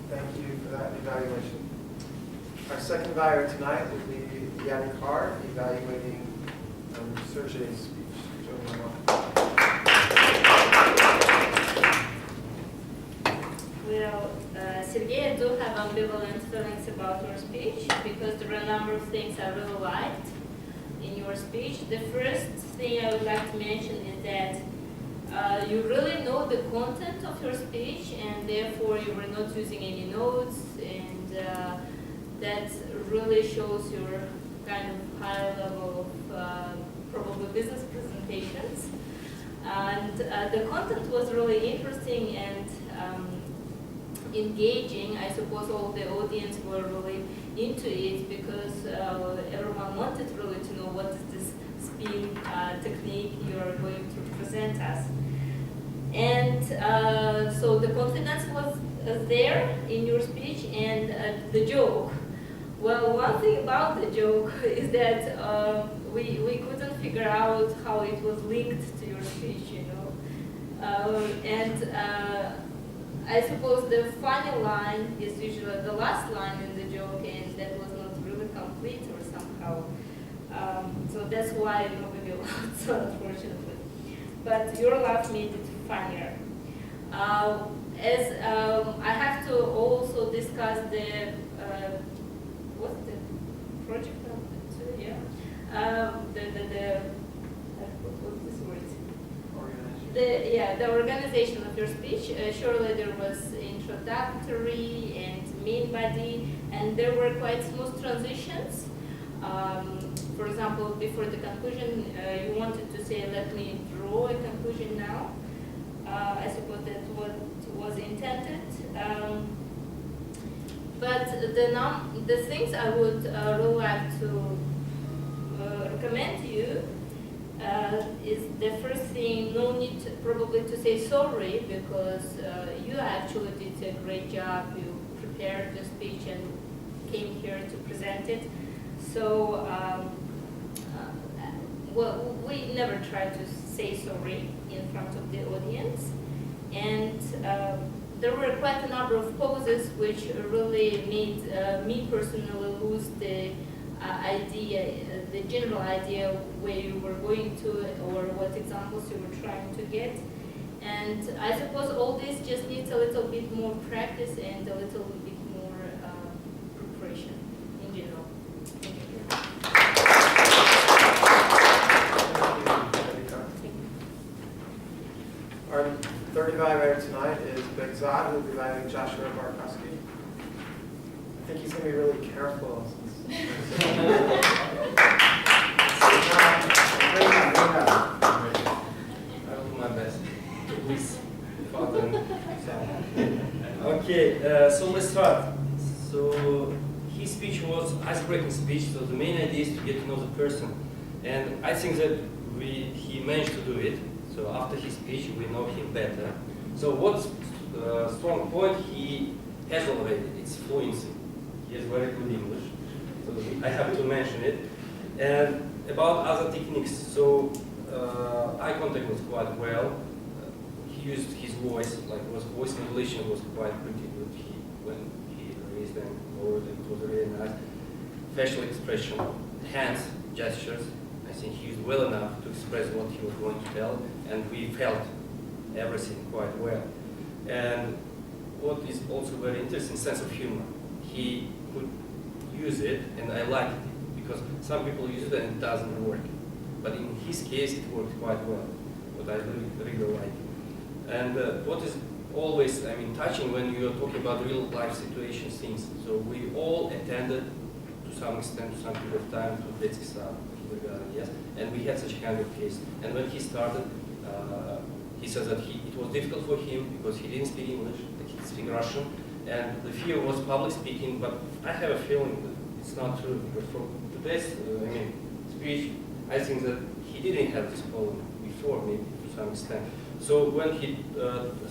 Thank you for that evaluation. Our second evaluator tonight will be Yanni Carr, evaluating Sergey's speech. Join me on. Well, Sergey, I do have ambivalent feelings about your speech because there are a number of things I really liked in your speech. The first thing I would like to mention is that you really know the content of your speech, and therefore you were not using any notes, and that really shows your kind of high level of probably business presentations. And the content was really interesting and engaging. I suppose all the audience were really into it because everyone wanted really to know what is this spin technique you are going to present us. And so the confidence was there in your speech, and the joke. Well, one thing about the joke is that we couldn't figure out how it was linked to your speech, you know. I suppose the funny line is usually the last line in the joke, and that was not really complete or somehow. So that's why nobody laughed, unfortunately. But your laugh made it funnier. As I have to also discuss the what's the project number 2? Yeah. What's this word? The organization of your speech. Surely there was introductory and main body, and there were quite smooth transitions. For example, before the conclusion, you wanted to say, "Let me draw a conclusion now." I suppose that's what was intended. But the things I would really like to recommend to you is the first thing, no need probably to say sorry, because you actually did a great job. You prepared the speech and came here to present it. So, well, we never try to say sorry in front of the audience. And there were quite a number of poses which really made me personally lose the idea, the general idea where you were going to or what examples you were trying to get. And I suppose all this just needs a little bit more practice and a little bit more preparation in general. Thank you. Our third evaluator tonight is Begzad, who will be evaluating Joshua Barkowski. I think he's going to be really careful. I will do my best. Please, Father. Okay, so let's start. So his speech was icebreaking speech. So the main idea is to get to know the person, and I think that he managed to do it. So after his speech, we know him better. So what strong point he has already? It's fluency. He has very good English. So I have to mention it. And about other techniques, so eye contact was quite well. He used his voice, like voice modulation was quite pretty good. When he raised and lowered, it was really nice. Facial expression, hands, gestures. I think he used well enough to express what he was going to tell, and we felt everything quite well. And what is also very interesting, sense of humor. He could use it, and I liked it, because some people use it and it doesn't work. But in his case, it worked quite well, what I really like. And what is always, I mean, touching when you are talking about real life situations, things. So we all attended to some extent, to some period of time, to детский сад, kindergarten, yes, and we had such a kind of case. And when he started, he says that it was difficult for him because he didn't speak English, he didn't speak Russian, and the fear was public speaking, but I have a feeling that it's not true, because from today's speech, I think that he didn't have this problem before, maybe to some extent. So when he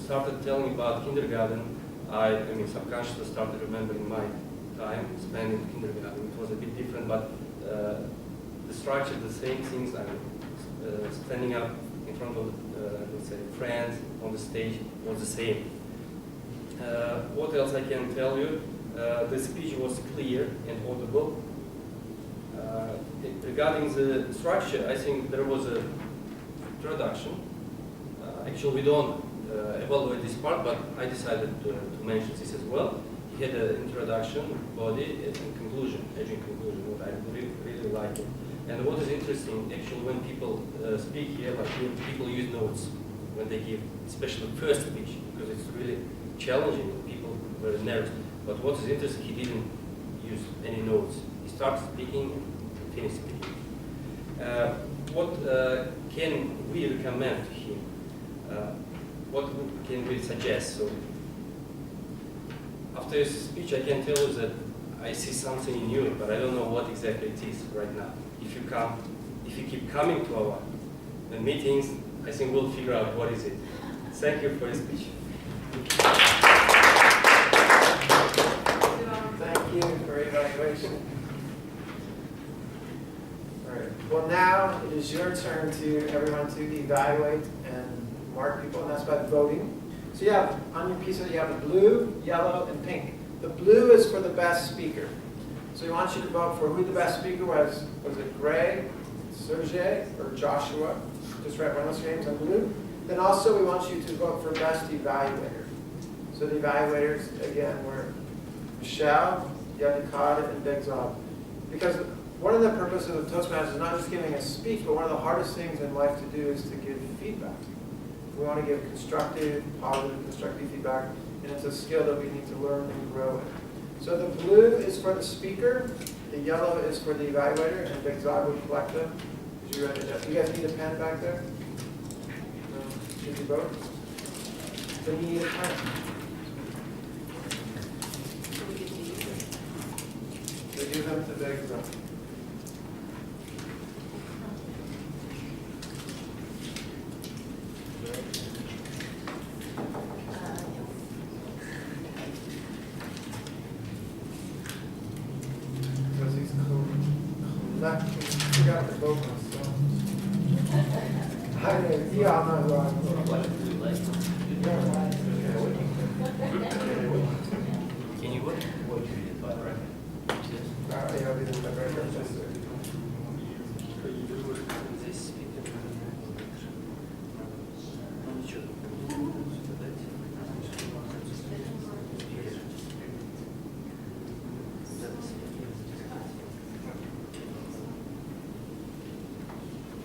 started telling about kindergarten, I subconsciously started remembering my time spent in kindergarten. It was a bit different, but the structure, the same things. Standing up in front of, let's say, friends on the stage was the same. What else I can tell you? The speech was clear and audible. Regarding the structure, I think there was a introduction. Actually, we don't evaluate this part, but I decided to mention this as well. He had an introduction, body, and conclusion, edging conclusion, what I really like it. And what is interesting, actually, when people speak here, like people use notes when they give, especially first speech, because it's really challenging. People were nervous. But what is interesting, he didn't use any notes. He started speaking and finished speaking. What can we recommend to him? What can we suggest? So, after his speech, I can tell you that I see something in you, but I don't know what exactly it is right now. If you keep coming to our meetings, I think we'll figure out what is it. Thank you for your speech. Thank you for your evaluation. All right. Well, now it is your turn to everyone to evaluate and mark people, and that's by voting. So you have on your piece, you have blue, yellow, and pink. The blue is for the best speaker. So we want you to vote for who the best speaker was. Was it Greg, Sergey, or Joshua? Just write one of those names in blue. Then also we want you to vote for best evaluator. So the evaluators, again, were Michelle, Yanikad, and Begzab. Because one of the purposes of Toastmasters is not just giving a speech, but one of the hardest things in life to do is to give feedback. We want to give constructive, positive, constructive feedback, and it's a skill that we need to learn and grow in. So the blue is for the speaker, the yellow is for the evaluator, and Begzab would collect them. Did you write it down? You guys need a pen back there? No? Did you vote? Then you need a pen. So give them to Begzab. I forgot to vote myself. Yeah, I'm not wrong. Can you vote? Yeah, I'll be the director.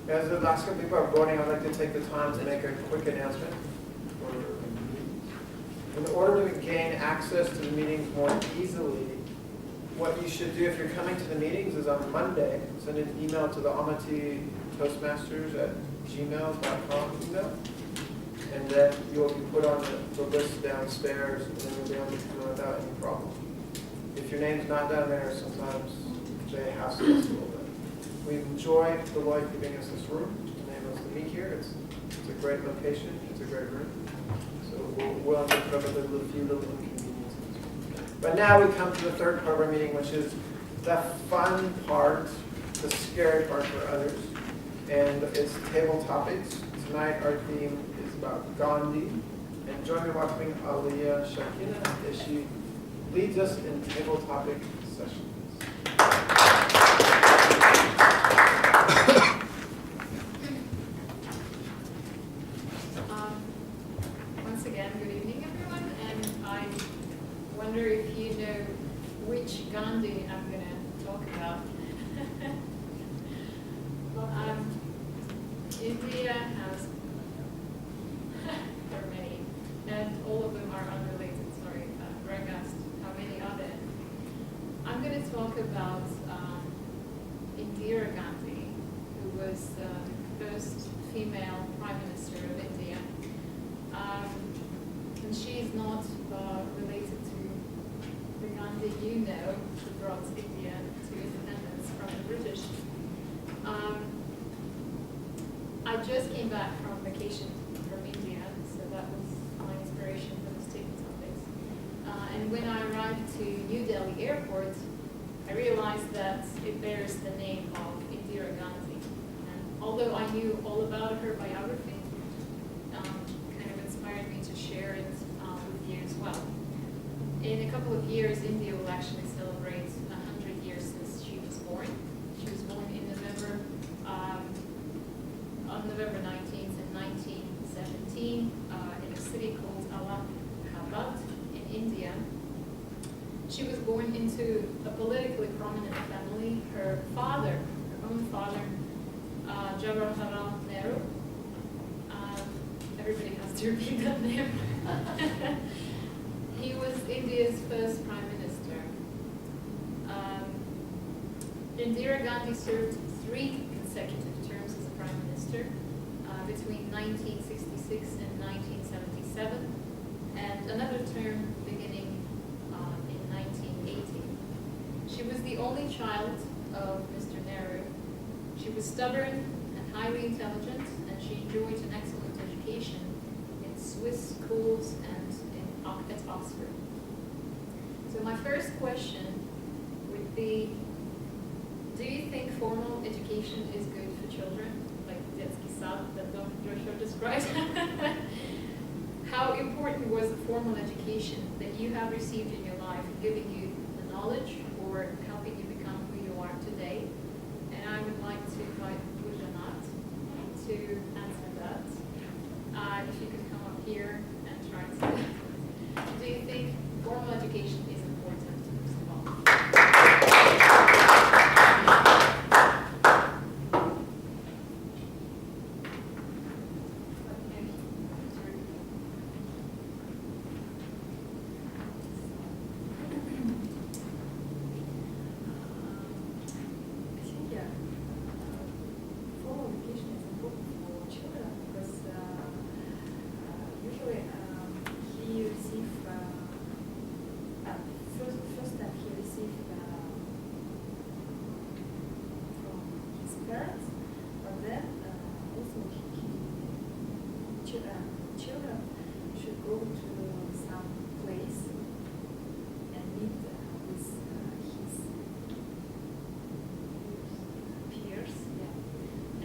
As the last couple people are voting, I'd like to take the time to make a quick announcement. In order to gain access to the meetings more easily, what you should do if you're coming to the meetings is on Monday, send an email to the ALMATY Toastmasters at gmail.com email, and then you'll be put on the list downstairs, and then you'll be able to come in without any problem. If your name's not down there, sometimes they hassle us a little bit. We enjoy Deloitte giving us this room, enabling us to meet here. It's a great location, it's a great room. So we'll have to cover the few little inconveniences. But now we come to the third part of our meeting, which is the fun part, the scary part for others. And it's table topics. Tonight our theme is about Gandhi. And join me in welcoming Aliyah Shakina as she leads us in table topic sessions. Once again, good evening, everyone, and I wonder if you know which Gandhi I'm going to talk about. India has, there are many, and all of I'm going to talk about Indira Gandhi, who was the first female Prime Minister of India. And she is not related to the Gandhi you know, who brought India to independence from the British. I just came back from vacation from India, so that was my inspiration for the student topics. And when I arrived to New Delhi airport, I realized that it bears the name of Indira Gandhi. And although I knew all about her biography, kind of inspired me to share it with you as well. In a couple of years, India will actually celebrate 100 years since she was born. She was born in November, on November 19th in 1917 in a city called Allahabad in India. She was born into a politically prominent family. Her father, her own father, Jawaharlal Nehru, everybody has to repeat that name. He was India's first prime minister. Indira Gandhi served 3 consecutive terms as a prime minister between 1966 and 1977, and another term beginning in 1980. She was the only child of Mr. Nehru. She was stubborn and highly intelligent, and she enjoyed an excellent education in Swiss schools and at Oxford. So my first question would be, do you think formal education is good for children, like the детский сад that Dr. Joshua described? How important was the formal education that you have received in your life giving you the knowledge or helping you become who you are today? And I would like to invite Bujanat to answer that. If you could come up here and try to. Do you think formal education is important? First of all? Formal education is important for children because usually he receives first step he received from his parents, but then also children should go to some place and meet with his peers, yeah.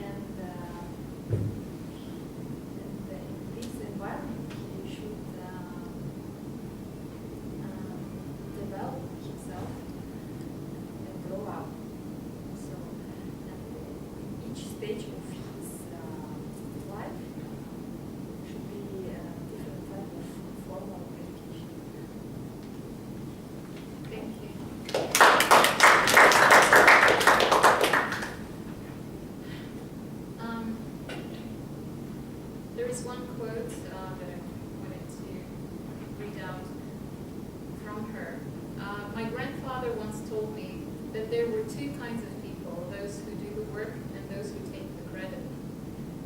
And in this environment he should develop himself and grow up. So each stage of his life should be a different type of formal education. Thank you. There is one quote that I wanted to read out from her. My grandfather once told me that there were 2 kinds of people, those who do the work and those who take the credit.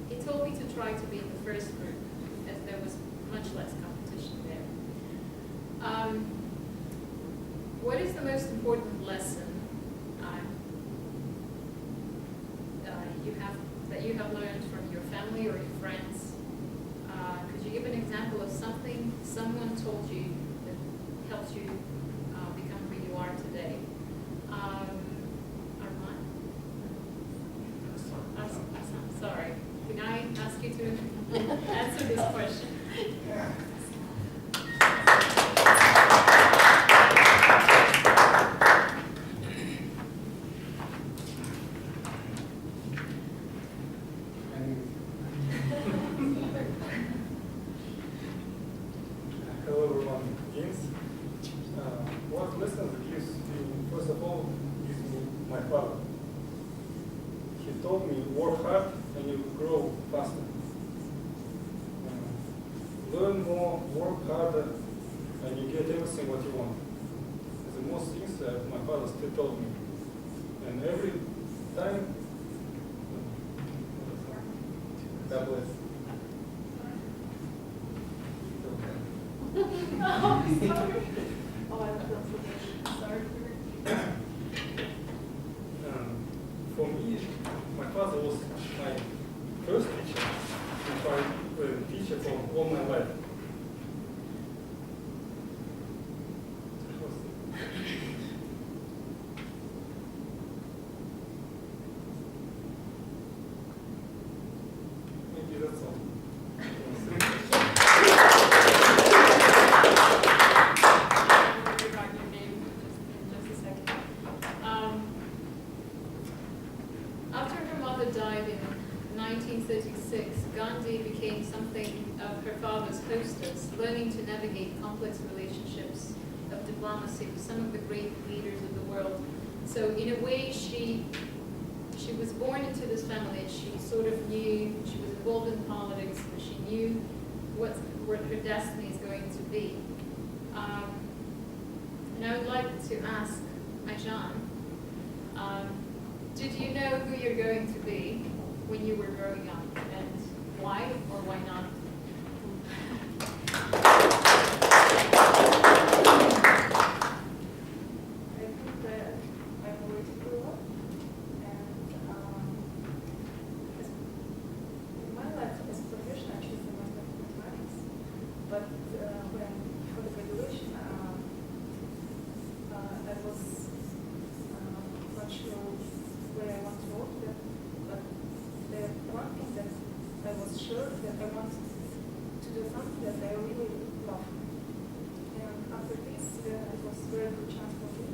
He told me to try to be in the first group, as there was much less competition there. What is the most important lesson you have learned from your family or your friends? Could you give an example of something someone told you that helped you become who you are today? Arman? I'm sorry. Can I ask you to answer this question? Hello everyone. James. What lessons gives you, first of all, gives me my father. He told me, work hard and you will grow faster. Learn more, work harder, and you get everything what you want. The those things that my father still told me. And every time, God bless. Oh, sorry. Oh, I feel so sorry for her. For me, my father was my first teacher, and my teacher for all my life. Maybe that's all. We'll remind your name in just a second. After her mother died in 1936, Gandhi became something of her father's hostess, learning to navigate complex relationships of diplomacy with some of the great leaders of the world. So in a way, she was born into this family, and she sort of knew, she was involved in politics, but she knew what her destiny is going to be. And I would like to ask Ajan, did you know who you're going to be when you were growing up, and why or why not? I think that I'm going to grow up, and in my life as a profession, I chose the master of mathematics. But when for the graduation, I was not sure where I want to work. But the one thing that I was sure that I wanted to do something that I really love. And after this, it was a very good chance for me.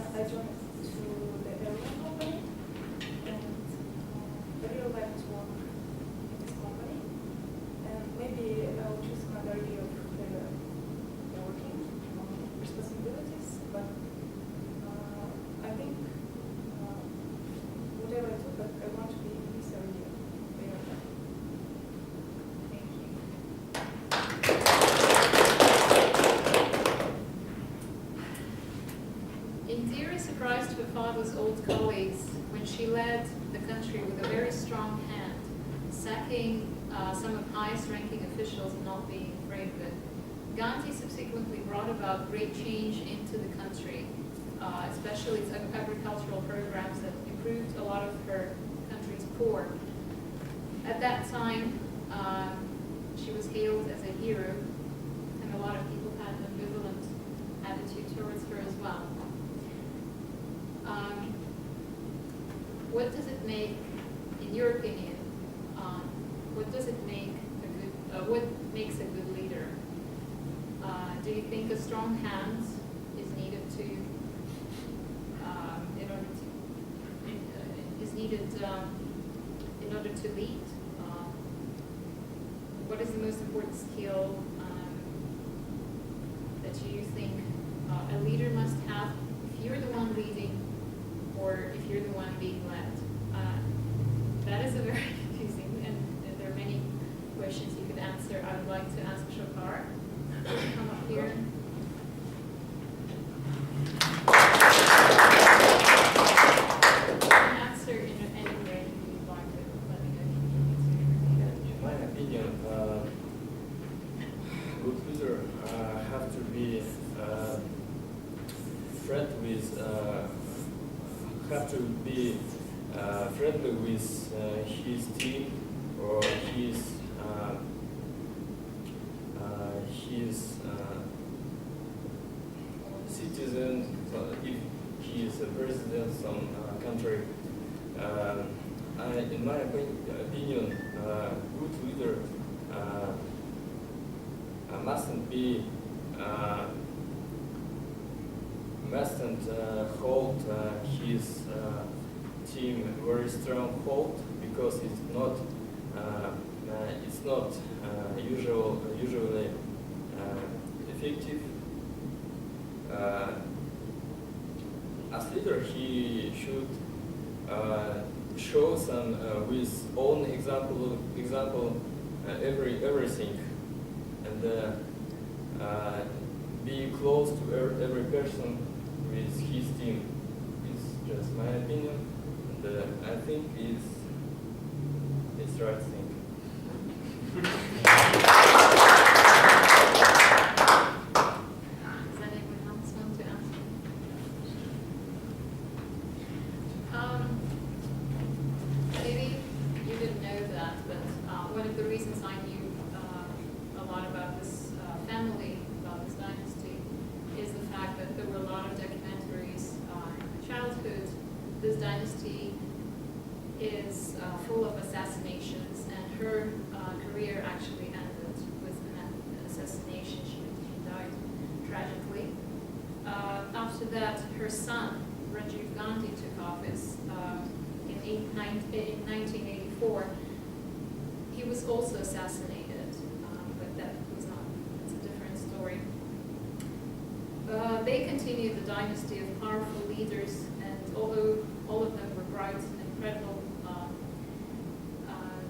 I joined to the airline company, and I really like to work in this company. And maybe I will choose another area of the working responsibilities, but I think whatever I do, but I want to be in this area. Thank you. Indira surprised her father's old colleagues when she led the country with a very strong hand, sacking some of highest-ranking officials and not being afraid of it. Gandhi subsequently brought about great change into the country, especially its agricultural programs that improved a lot of her country's poor. At that time, she was hailed as a hero, and a lot of people had an ambivalent attitude towards her as well. What does it make, in your opinion, what does it make a good, what makes a good leader? Do you think a strong hand is needed to, in order to lead? What is the most important skill that you think a leader must have if you're the one leading, or if you're the one being led? That is a very confusing, and there are many questions you could answer. I would like to ask Shokar to come up here. You can answer in any way you'd like to. Let me know. In my opinion, good leader have to be friendly with his team or his citizens. If he is a president of some country, in my opinion, good leader mustn't hold his team very strong hold, because it's not usually effective. As leader, he should show some with own example everything, and be close to every person with his team. It's just my opinion, and I think it's the right thing. Does anyone else want to ask? Maybe you didn't know that, but one of the reasons I knew a lot about this family, about this dynasty, is the fact that there were a lot of documentaries in my childhood. This dynasty is full of assassinations, and her career actually ended with an assassination. She died tragically. After that, her son, Rajiv Gandhi, took office in 1984. He was also assassinated, but that's a different story. They continued the dynasty of powerful leaders, and although all of them were bright, incredible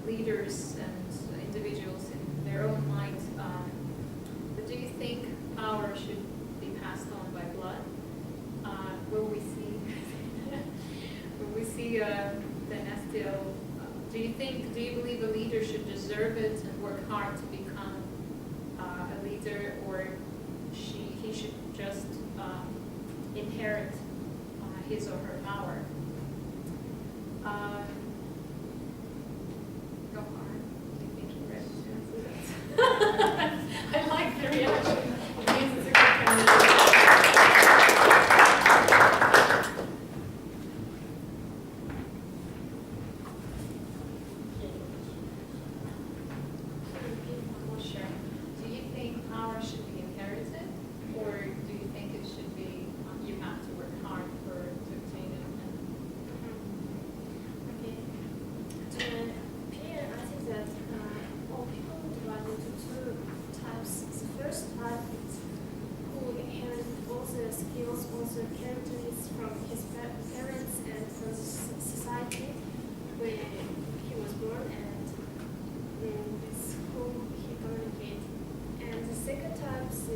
leaders and individuals in their own right, but do you think power should be passed on by blood? When we see dynastic, do you believe a leader should deserve it and work hard to become a leader, or he should just inherit his or her power? Go hard. Do you think you're ready to answer that? I like the reaction. It means it's a good candidate. Do you think power should be inherited, or do you think it should be you have to work hard to obtain it? Okay. Here, I think that all people divide into two types. The first type is who inherit all the skills, all the characteristics from his parents and from the society where he was born and with whom he communicates. And the second type is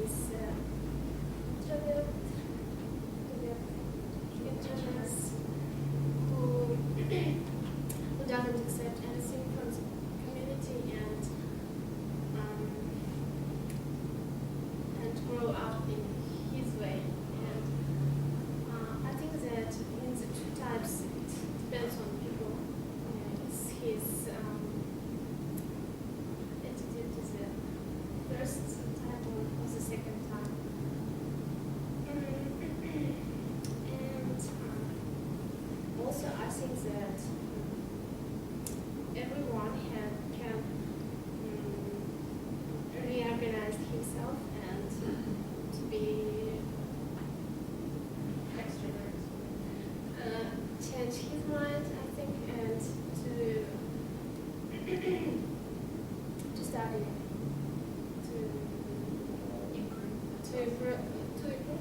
introverts who doesn't accept anything from the community and grow up in his way. And I think that in the two types, it depends on people. It's his attitude to the first type or the second type. And also, I think that everyone can reorganize himself and to be extrovert, change his mind, I think, and to study, to improve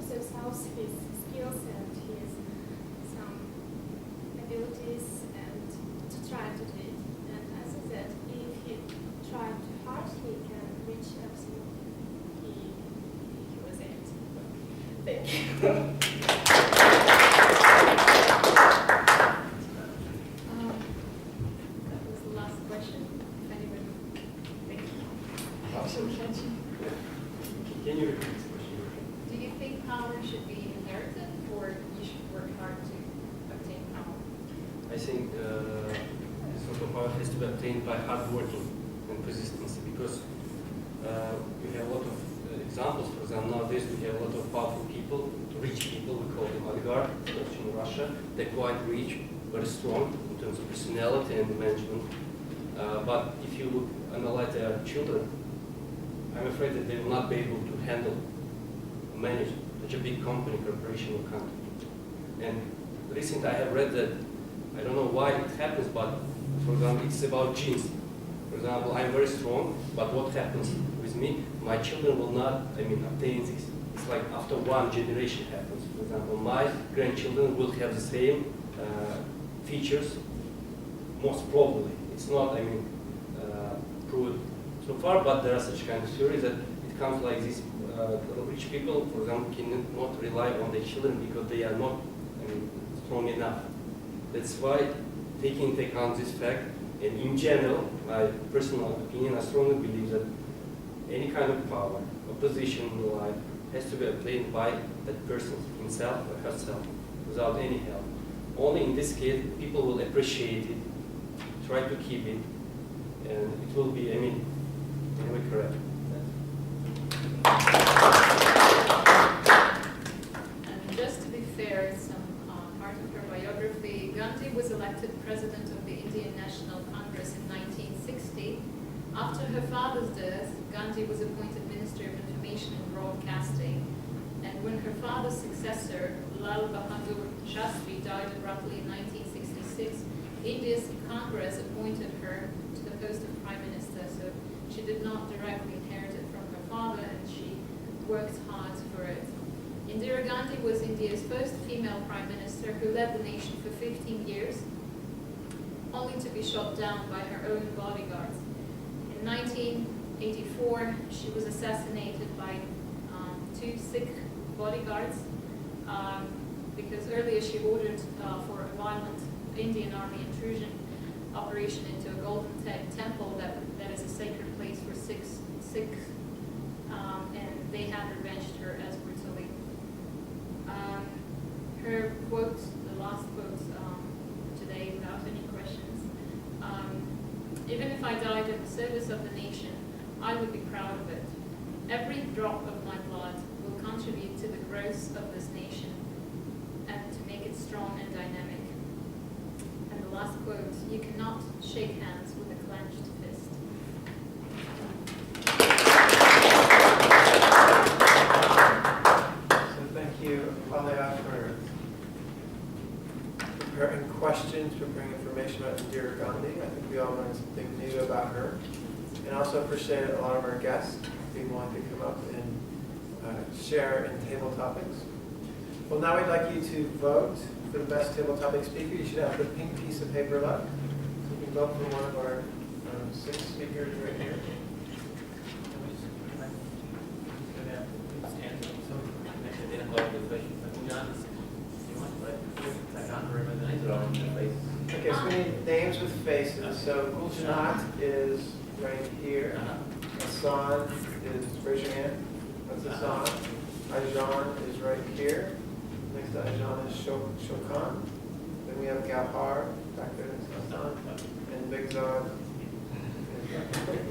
themselves, his skills and his some abilities, and to try to do it. And I think that if he tried too hard, he can reach everything he was at. Thank you. That was the last question. If anybody, thank you. Can you repeat this question? Do you think power should be inherited, or you should work hard to obtain power? I think social power has to be obtained by hard working and persistency, because we have a lot of examples. For example, nowadays we have a lot of powerful people, rich people, we call them oligarchs, especially in Russia. They're quite rich, very strong in terms of personality and management. But if you analyze their children, I'm afraid that they will not be able to handle, manage such a big company, corporation, or country. And recently I have read that, I don't know why it happens, but for example, it's about genes. For example, I'm very strong, but what happens with me? My children will not, obtain this. It's like after one generation happens. For example, my grandchildren will have the same features, most probably. It's not, proved so far, but there are such kind of theories that it comes like this the rich people, for example, cannot rely on their children because they are not strong enough. That's why, taking into account this fact, and in general, my personal opinion, I strongly believe that any kind of power or position in life has to be obtained by that person himself or herself, without any help. Only in this case, people will appreciate it, try to keep it, and it will be, anyway, correct. And just to be fair, some part of her biography, Gandhi was elected president of the Indian National Congress in 1960. After her father's death, Gandhi was appointed Minister of Information and Broadcasting. And when her father's successor, Lal Bahadur Shastri, died abruptly in 1966, India's Congress appointed her to the post of Prime Minister. So she did not directly inherit it from her father, and she worked hard for it. Indira Gandhi was India's first female Prime Minister who led the nation for 15 years, only to be shot down by her own bodyguards. In 1984, she was assassinated by two Sikh bodyguards because earlier she ordered for a violent Indian army intrusion operation into a golden temple that is a sacred place for Sikhs, and they had revenged her as brutally. Her quote, the last quote today, without any questions, even if I died in the service of the nation, I would be proud of it. Every drop of my blood will contribute to the growth of this nation and to make it strong and dynamic. And the last quote, you cannot shake hands with a clenched fist. So thank you, Alia, for preparing questions, preparing information about Indira Gandhi. I think we all learned something new about her. And also appreciate a lot of our guests being willing to come up and share in table topics. Well, now we'd like you to vote for the best table topic speaker. You should have the pink piece of paper left. So you can vote for one of our 6 speakers right here. Okay, so we need names with faces. So Guljanat is right here. Hassan is, raise your hand. That's Hassan. Ajan is right here. Next to Ajan is Shokan. Then we have Gauhar back there next to Hassan. And Bigzad is right.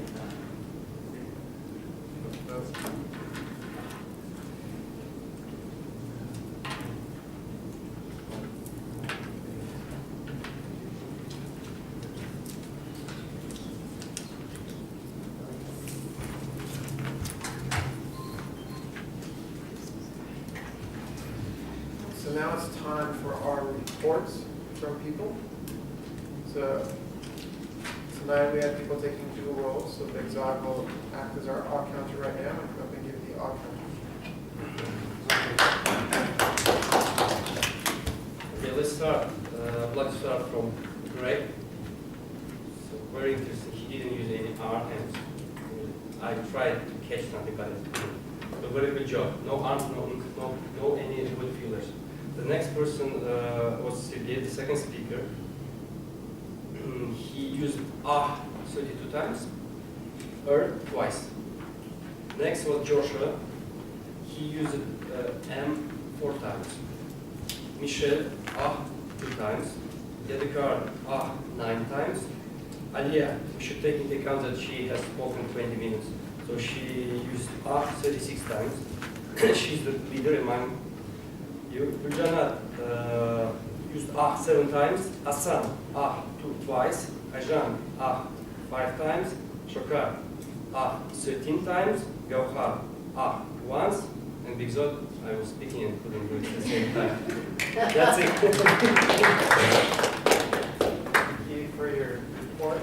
So now it's time for our reports from people. So tonight we have people taking dual roles. So Big Zog will act as our odd counter right now and come up and give the odd counter. Okay, let's start. I'd like to start from Greg. So very interesting. He didn't use any arm hands. I tried to catch something, but a very good job. No arms, no any good feelers. The next person was Sergey, the second speaker. He used 32 times, twice. Next was Joshua. He used M 4 times. Michelle, 2 times. Yadikar, 9 times. Alia, we should take into account that she has spoken 20 minutes. So she used 36 times. She's the leader among you. Guljanat used 7 times. Hassan, 2 twice. Ajan, 5 times. Shokar, 13 times. Gauhar, once. And Bigzod, I was speaking and couldn't do it at the same time. That's it. Thank you for your report.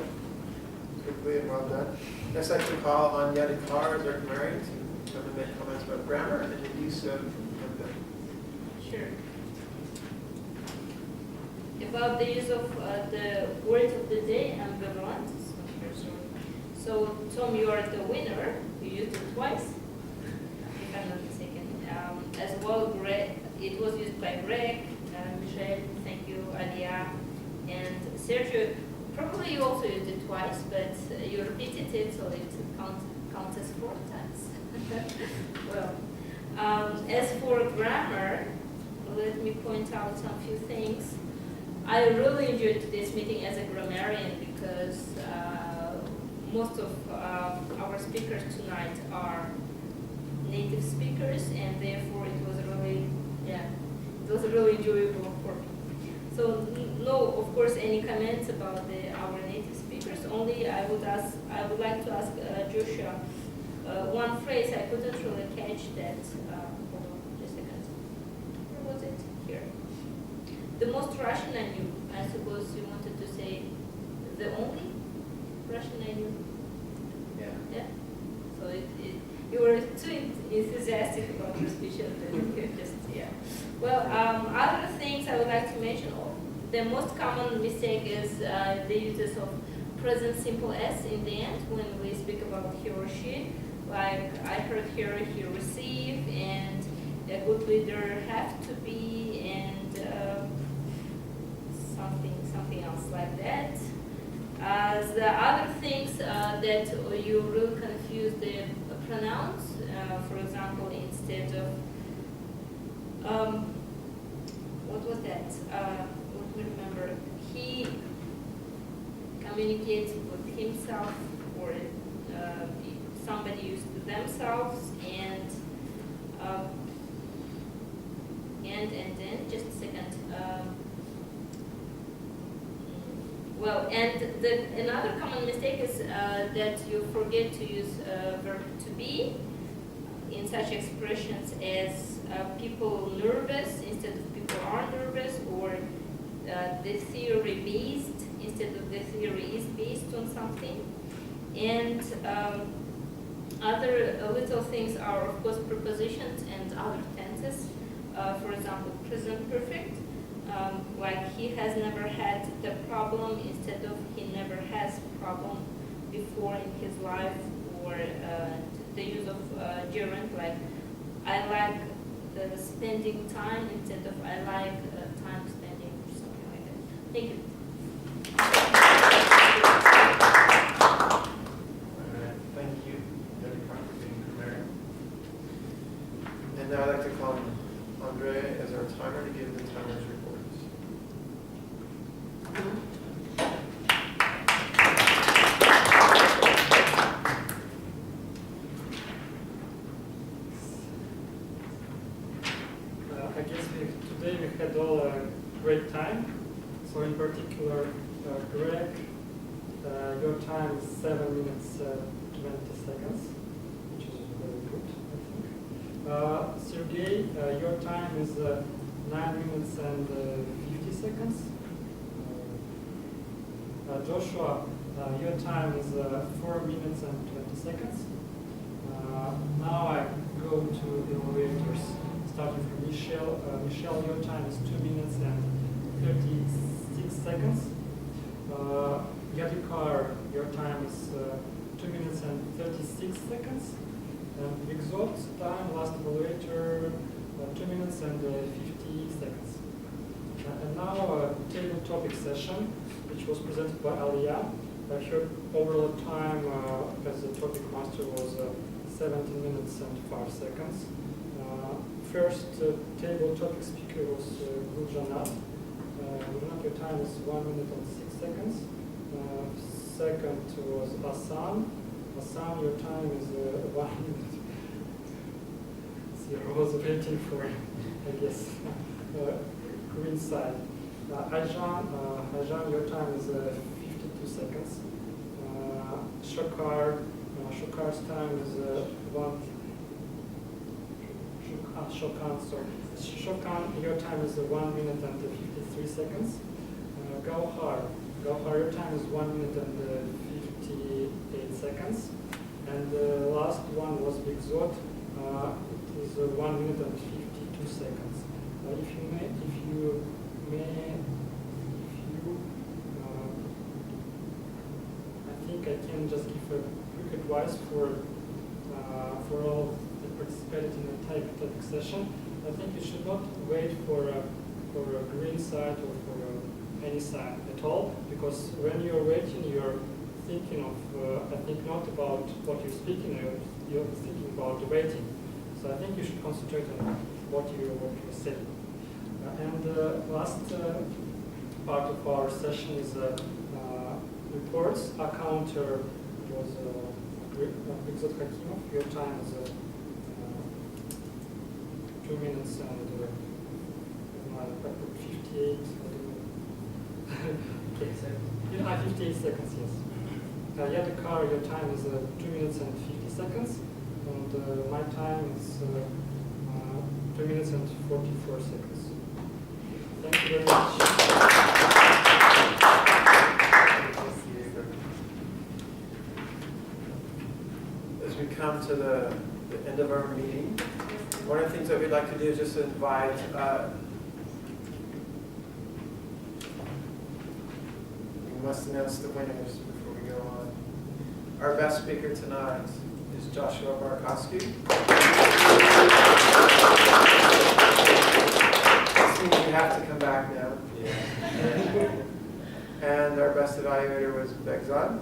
Quickly and well done. Next, I can call on Yadikar as our grammarian to come and make comments about grammar and the use of the. Sure. About the use of the word of the day and the run. So Tom, you are the winner. You used it twice. If I'm as well, Greg, it was used by Greg, Michelle, thank you, Alia, and Sergio. Probably you also used it twice, but you repeated it, so it counts as 4 times. Well, as for grammar, let me point out some few things. I really enjoyed today's meeting as a grammarian because most of our speakers tonight are native speakers, and therefore it was really enjoyable for me. So no, of course, any comments about our native speakers. Only I would like to ask Joshua one phrase I couldn't really catch that. Hold on, just a second. Where was it? Here. The most Russian I knew. I suppose you wanted to say the only Russian I knew. Yeah. Yeah. So you were too enthusiastic about your speech, and just yeah. Well, other things I would like to mention. The most common mistake is the use of present simple s in the end when we speak about he or she. Like I heard here, he receive, and a good leader have to be, and something else like that. The other things that you really confuse the pronouns. For example, instead of what was that? Let me remember. He communicates with himself, or somebody used themselves, and then just a second. Another common mistake is that you forget to use verb to be in such expressions as people nervous instead of people are nervous, or the theory based instead of the theory is based on something. And other little things are, of course, prepositions and other tenses. For example, present perfect, like he has never had the problem instead of he never has problem before in his life, or the use of gerund, like I like spending time instead of I like time spending, or something like that. Thank you. Thank you, Jessica, for being grammarian. And now I'd like to call on Andre as our timer to give the timer's reports. I guess today we had all a great time. So in particular, Greg, your time is 7 minutes 20 seconds, which is very good, I think. Sergey, your time is 9 minutes and 50 seconds. Joshua, your time is 4 minutes and 20 seconds. Now I go to the evaluators, starting from Michelle. Michelle, your time is 2 minutes and 36 seconds. Yadikar, your time is 2 minutes and 36 seconds. And Exot's time, last evaluator, 2 minutes and 50 seconds. And now a table topic session, which was presented by Alia. Her overall time as a topic master was 17 minutes and 5 seconds. First table topic speaker was Guljanat. Guljanat, your time is 1 minute and 6 seconds. Second was Asan. Asan, your time is 1 minute. I was waiting for, I guess, green side. Ajan, your time is 52 seconds. Shokar's time is Shokan, your time is 1 minute and 53 seconds. Gauhar, your time is 1 minute and 58 seconds. And the last one was Bigzot. It is 1 minute and 52 seconds. I think I can just give a quick advice for all that participated in the topic session. I think you should not wait for a green side or for any sign at all, because when you're waiting, you're thinking of, I think, not about what you're speaking, you're thinking about the waiting. So I think you should concentrate on what you're saying. And last part of our session is reports. Our counter was Bigzot Hakimov. Your time is 2 minutes and 58. Okay, so 58 seconds, yes. Car, your time is 2 minutes and 50 seconds, and my time is 2 minutes and 44 seconds. Thank you very much. As we come to the end of our meeting, one of the things that we'd like to do is just invite we must announce the winners before we go on. Our best speaker tonight is Joshua Barkowski. It seems you have to come back now. Yeah. And our best evaluator was Begzad.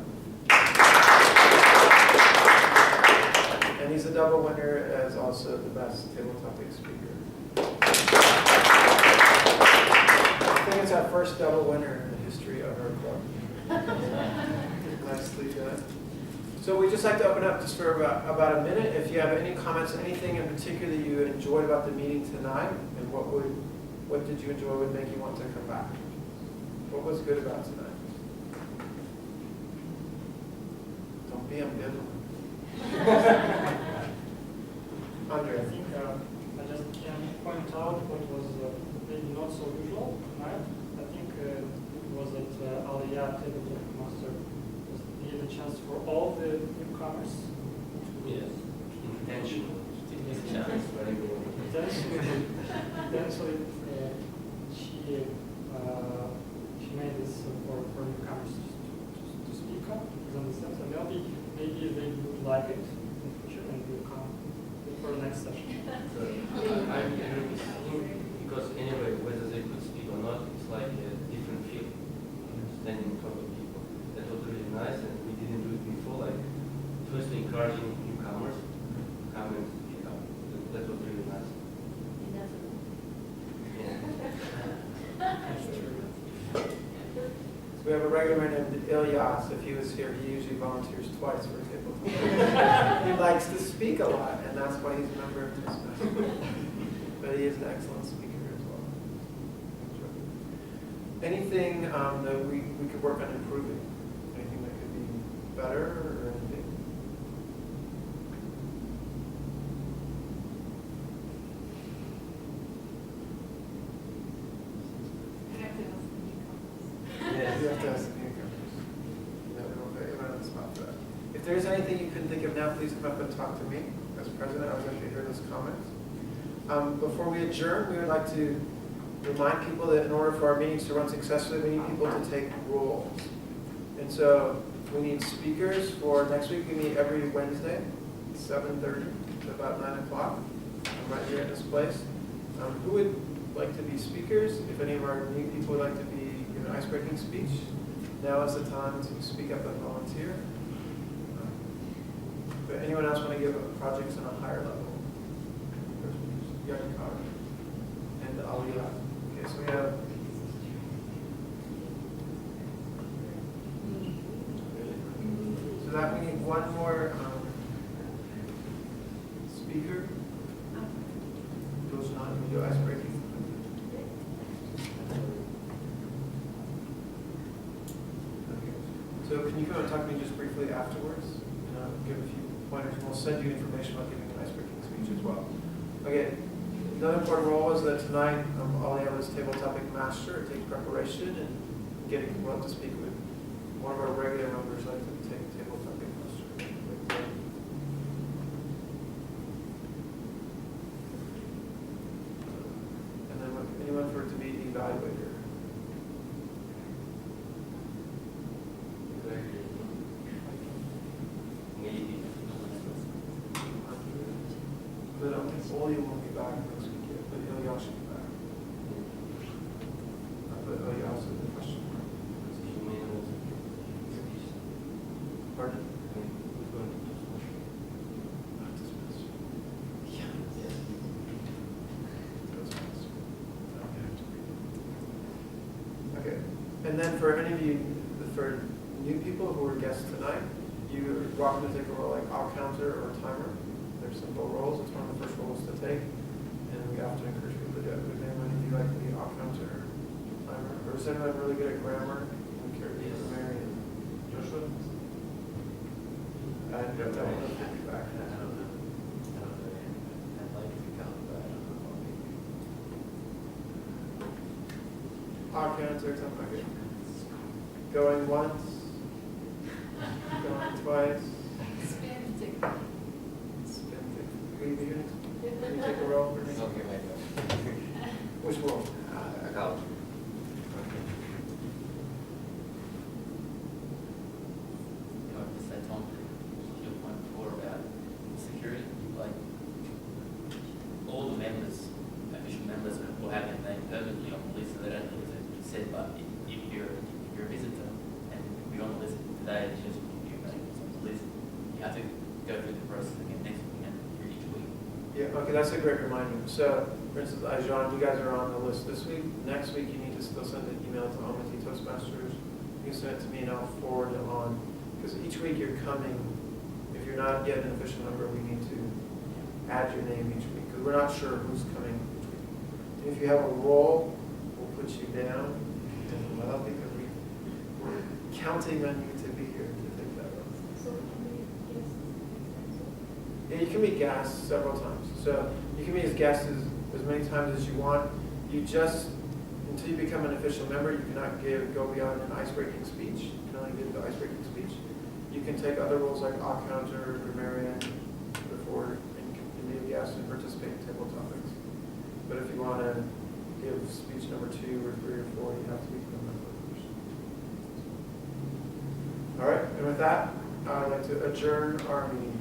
And he's a double winner as also the best table topic speaker. I think it's our first double winner in the history of our club. Nicely done. So we'd just like to open up just for about a minute. If you have any comments, anything in particular you enjoyed about the meeting tonight, and what did you enjoy would make you want to come back? What was good about tonight? Don't be ambivalent. Andre. I think I just can point out what was maybe not so usual tonight. I think it was that Aliyah Tabletop Master gave a chance for all the newcomers. Yes, intentional. Intentionally, she made this for newcomers to speak up, to present themselves, and maybe they would like it in the future and will come for the next session. So, I agree with him, because anyway, whether they could speak or not, it's like a different feel, standing in front of people. That was really nice, and we didn't do it before, like, firstly encouraging newcomers to come and speak up. That was really nice. Yeah. So we have a regular named Ilyas. If he was here, he usually volunteers twice for table talk. He likes to speak a lot, and that's why he's a member of Toastmasters. But he is an excellent speaker as well. Anything that we could work on improving? Anything that could be better or anything? Yes. You have to ask the newcomers. No, we won't put you on the spot for that. If there's anything you can think of now, please come up and talk to me. As president, I would like to hear those comments. Before we adjourn, we would like to remind people that in order for our meetings to run successfully, we need people to take roles. And so we need speakers for next week. We meet every Wednesday, 7:30 to about 9 o'clock. I'm right here in this place. Who would like to be speakers? If any of our new people would like to be give an icebreaking speech, now is the time to speak up and volunteer. But anyone else want to give projects on a higher level? Yadikar and Aliyah. Okay, so we have. So that we need one more speaker. Goes on, we do icebreaking. So can you come and talk to me just briefly afterwards? And I'll give a few pointers, and we'll send you information about giving an icebreaking speech as well. Okay, another important role is that tonight Aliyah was table topic master. It takes preparation and getting well to speak with one of our regular members like to take table topic master. And then anyone for it to be the evaluator. Maybe. But I don't think all you won't be back next week yet. But And then for any of you, for new people who are guests tonight, you're welcome to take a role like au counter or timer. They're simple roles. It's one of the first roles to take. And we often encourage people to do it. Would anyone of you like to be au counter or timer? Or is anyone really good at grammar? Yes. Marion? Joshua? I don't know. Back. I don't know. I'd like to count, but I don't know. Au counter, timer. Okay. Going once. Going twice. Spin tick. Spin tick. Will you be here next? Will you take a roll for me? Okay, my God. Which role? Account. You know, just I told your point before about security, like all the members, official members will have their name permanently on the list, so they don't need to said, but if you're a visitor and you're on the list today, it's just your name is on the list, you have to go through the process again next week and through each week. Yeah, okay, that's a great reminder. So, for instance, John, you guys are on the list this week. Next week, you need to still send an email to ALMATY Toastmasters. You can send it to me and I'll forward it on. Because each week you're coming, if you're not yet an official member, we need to add your name each week. Because we're not sure who's coming each week. And if you have a role, we'll put you down as well because we're counting on you to be here to take that role. So can we guess? Yeah, you can be guests several times. So you can be as guests as many times as you want. You just, until you become an official member, you cannot go beyond an ice-breaking speech. You can only give the ice-breaking speech. You can take other roles like au counter, grammarian, before, and you can be a guest and participate in table topics. But if you want to give speech number 2 or 3 or 4, you have to become a member first. All right, and with that, I'd like to adjourn our meeting.